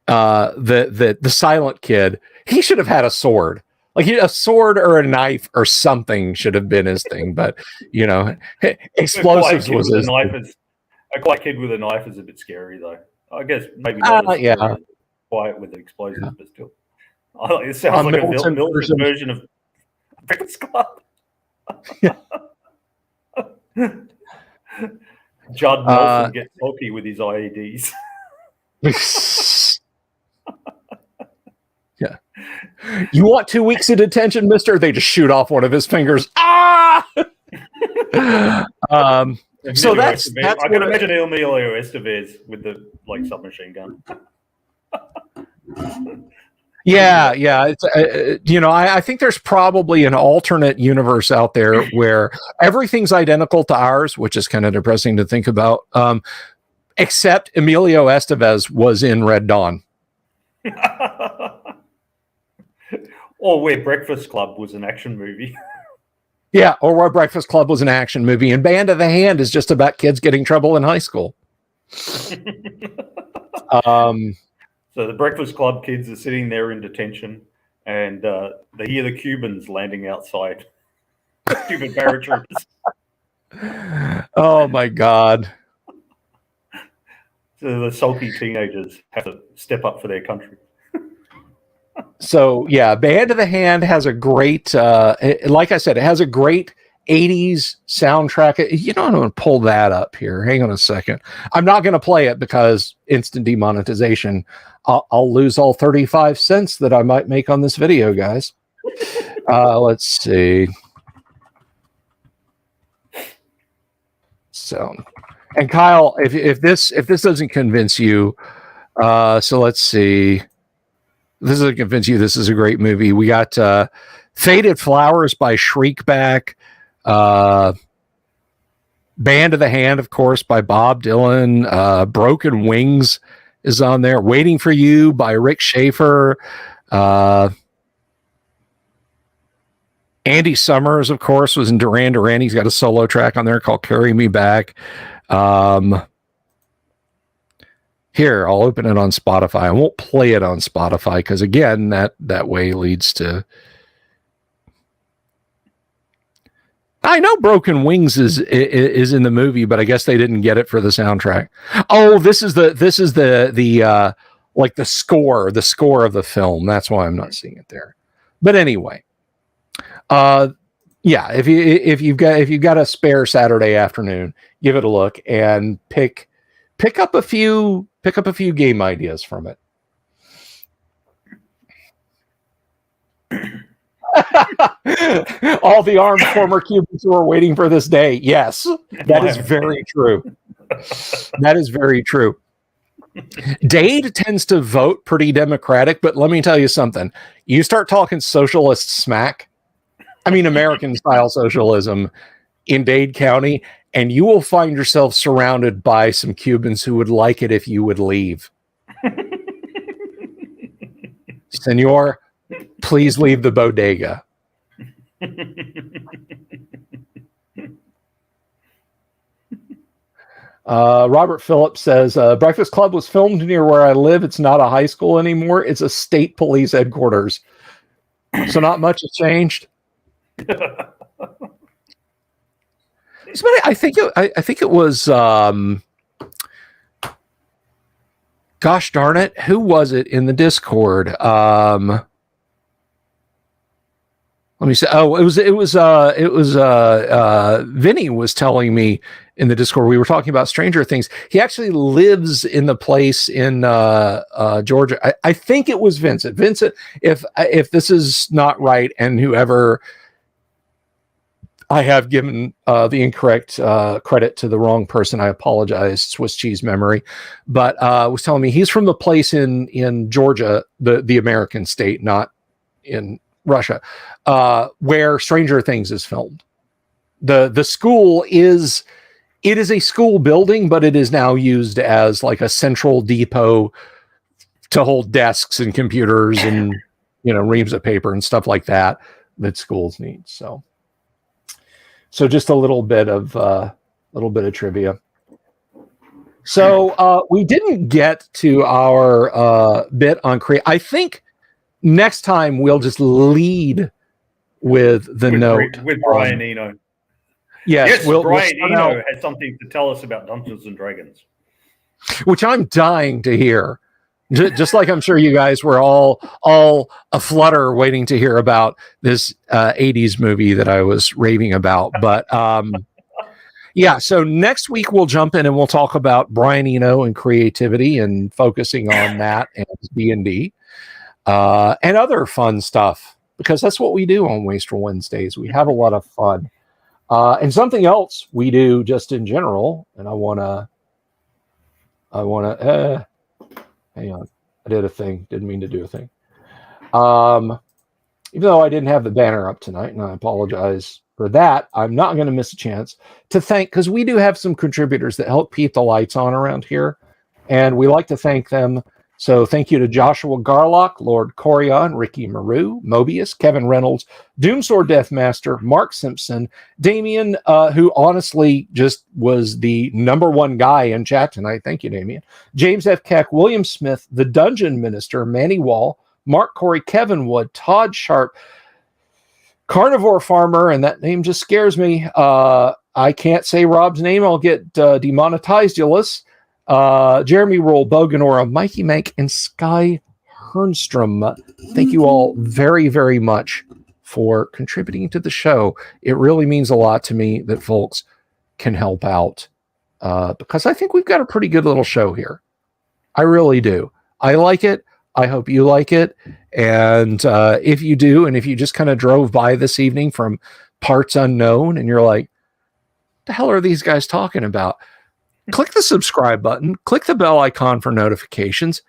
the silent kid, he should have had a sword. Like a sword or a knife or something should have been his thing, but explosives was his. A quiet kid with a knife is a bit scary, though. I guess maybe not quiet with the explosives, but still. It sounds like a militant version of Breakfast Club. Judd Nelson gets bulky with his IEDs. Yeah. You want 2 weeks of detention, mister? They just shoot off one of his fingers. Ah! So that's I can imagine Emilio Estevez with the submachine gun. Yeah. It's I think there's probably an alternate universe out there where everything's identical to ours, which is kind of depressing to think about. except Emilio Estevez was in Red Dawn. Or where Breakfast Club was an action movie. Yeah, or where Breakfast Club was an action movie, and Band of the Hand is just about kids getting trouble in high school. So the Breakfast Club kids are sitting there in detention, and they hear the Cubans landing outside. Stupid paratroopers. Oh my God. So the sulky teenagers have to step up for their country. So yeah, Band of the Hand has a great, like I said, it has a great 80s soundtrack. You know, I'm going to pull that up here. Hang on a second. I'm not going to play it because instant demonetization. I'll lose all 35 cents that I might make on this video, guys. Let's see. So, and Kyle, if this doesn't convince you, so let's see. This doesn't convince you this is a great movie. We got Faded Flowers by Shriekback, Band of the Hand, of course, by Bob Dylan, Broken Wings is on there, Waiting for You by Rick Schaefer, Andy Summers, of course, was in Duran Duran. He's got a solo track on there called Carry Me Back. Here, I'll open it on Spotify. I won't play it on Spotify because, again, that way leads to... I know Broken Wings is in the movie, but I guess they didn't get it for the soundtrack. Oh, this is the like the score of the film. That's why I'm not seeing it there. But anyway, yeah, if you've got a spare Saturday afternoon, give it a look and pick up a few game ideas from it. All the armed former Cubans who are waiting for this day. Yes, that is very true. That is very true. Dade tends to vote pretty Democratic, but let me tell you something. You start talking socialist smack, I mean American style socialism in Dade County, and you will find yourself surrounded by some Cubans who would like it if you would leave. Senor, please leave the bodega. Robert Phillips says, Breakfast Club was filmed near where I live. It's not a high school anymore. It's a state police headquarters. So not much has changed. I think it was gosh darn it, who was it in the Discord? Let me say. Oh, it was Vinny was telling me in the Discord. We were talking about Stranger Things. He actually lives in the place in Georgia. I think it was Vincent. Vincent, if this is not right, and whoever I have given the incorrect credit to the wrong person, I apologize. Swiss cheese memory, but was telling me he's from the place in Georgia, the American state, not in Russia, where Stranger Things is filmed. The school is a school building, but it is now used as like a central depot to hold desks and computers and reams of paper and stuff like that schools need. So just a little bit of trivia. So we didn't get to our bit on I think next time we'll just lead with note with Brian Eno. Yes, Brian Eno has something to tell us about Dungeons and Dragons, which I'm dying to hear. Just like I'm sure you guys were all aflutter waiting to hear about this 80s movie that I was raving about. But yeah, so next week we'll jump in and we'll talk about Brian Eno and creativity and focusing on that and D&D and other fun stuff, because that's what we do on Wastrel Wednesdays. We have a lot of fun. And something else we do just in general, and I want to hang on. I did a thing. Didn't mean to do a thing. Even though I didn't have the banner up tonight, and I apologize for that, I'm not going to miss a chance to thank, because we do have some contributors that help keep the lights on around here, and we like to thank them. So thank you to Joshua Garlock, Lord Corion, Ricky Maru, Mobius, Kevin Reynolds, Doomsword Deathmaster, Mark Simpson, Damien, who honestly just was the #1 guy in chat tonight. Thank you, Damien. James F. Keck, William Smith, the Dungeon Minister, Manny Wall, Mark Corey, Kevin Wood, Todd Sharp, Carnivore Farmer, and that name just scares me. I can't say Rob's name. I'll get demonetized, Ulysses. Jeremy Roll, Boganora, Mikey Mank, and Sky Hernstrom. Thank you all very, very much for contributing to the show. It really means a lot to me that folks can help out, because I think we've got a pretty good little show here. I really do. I like it. I hope you like it. And if you do, and if you just kind of drove by this evening from parts unknown and you're like, what the hell are these guys talking about? Click the subscribe button, click the bell icon for notifications,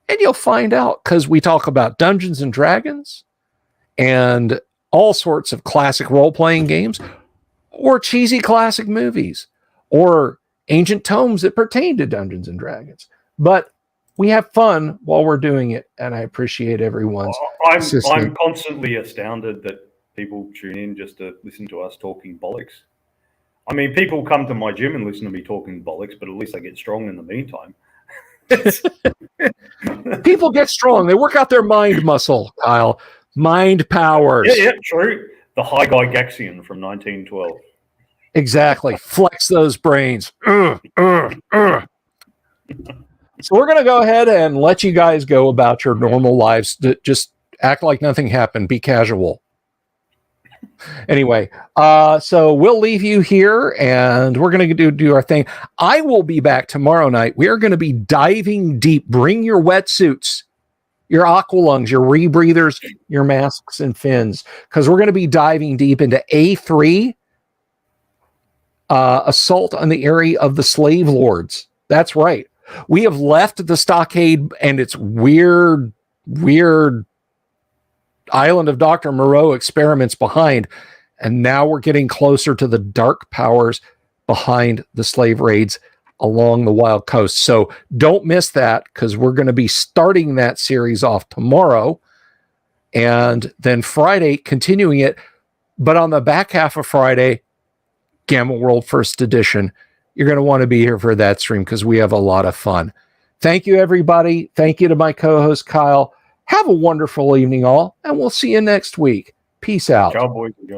and you'll find out, because we talk about Dungeons and Dragons and all sorts of classic role-playing games, or cheesy classic movies, or ancient tomes that pertain to Dungeons and Dragons. But we have fun while we're doing it, and I appreciate everyone's assistance. I'm constantly astounded that people tune in just to listen to us talking bollocks. I mean, people come to my gym and listen to me talking bollocks, but at least they get strong in the meantime. People get strong. They work out their mind muscle, Kyle. Mind powers. Yeah, true. The High Gygaxian from 1912. Exactly. Flex those brains. So we're going to go ahead and let you guys go about your normal lives. Just act like nothing happened. Be casual. Anyway, so we'll leave you here, and we're going to do our thing. I will be back tomorrow night. We are going to be diving deep. Bring your wetsuits, your aqua lungs, your rebreathers, your masks and fins, because we're going to be diving deep into A3, assault on the area of the slave lords. That's right. We have left the stockade and its weird island of Dr. Moreau experiments behind, and now we're getting closer to the dark powers behind the slave raids along the Wild Coast. So don't miss that, because we're going to be starting that series off tomorrow, and then Friday continuing it. But on the back half of Friday, Gamma World First Edition. You're going to want to be here for that stream, because we have a lot of fun. Thank you, everybody. Thank you to my co-host, Kyle. Have a wonderful evening, all, and we'll see you next week. Peace out. Ciao, boys and girls.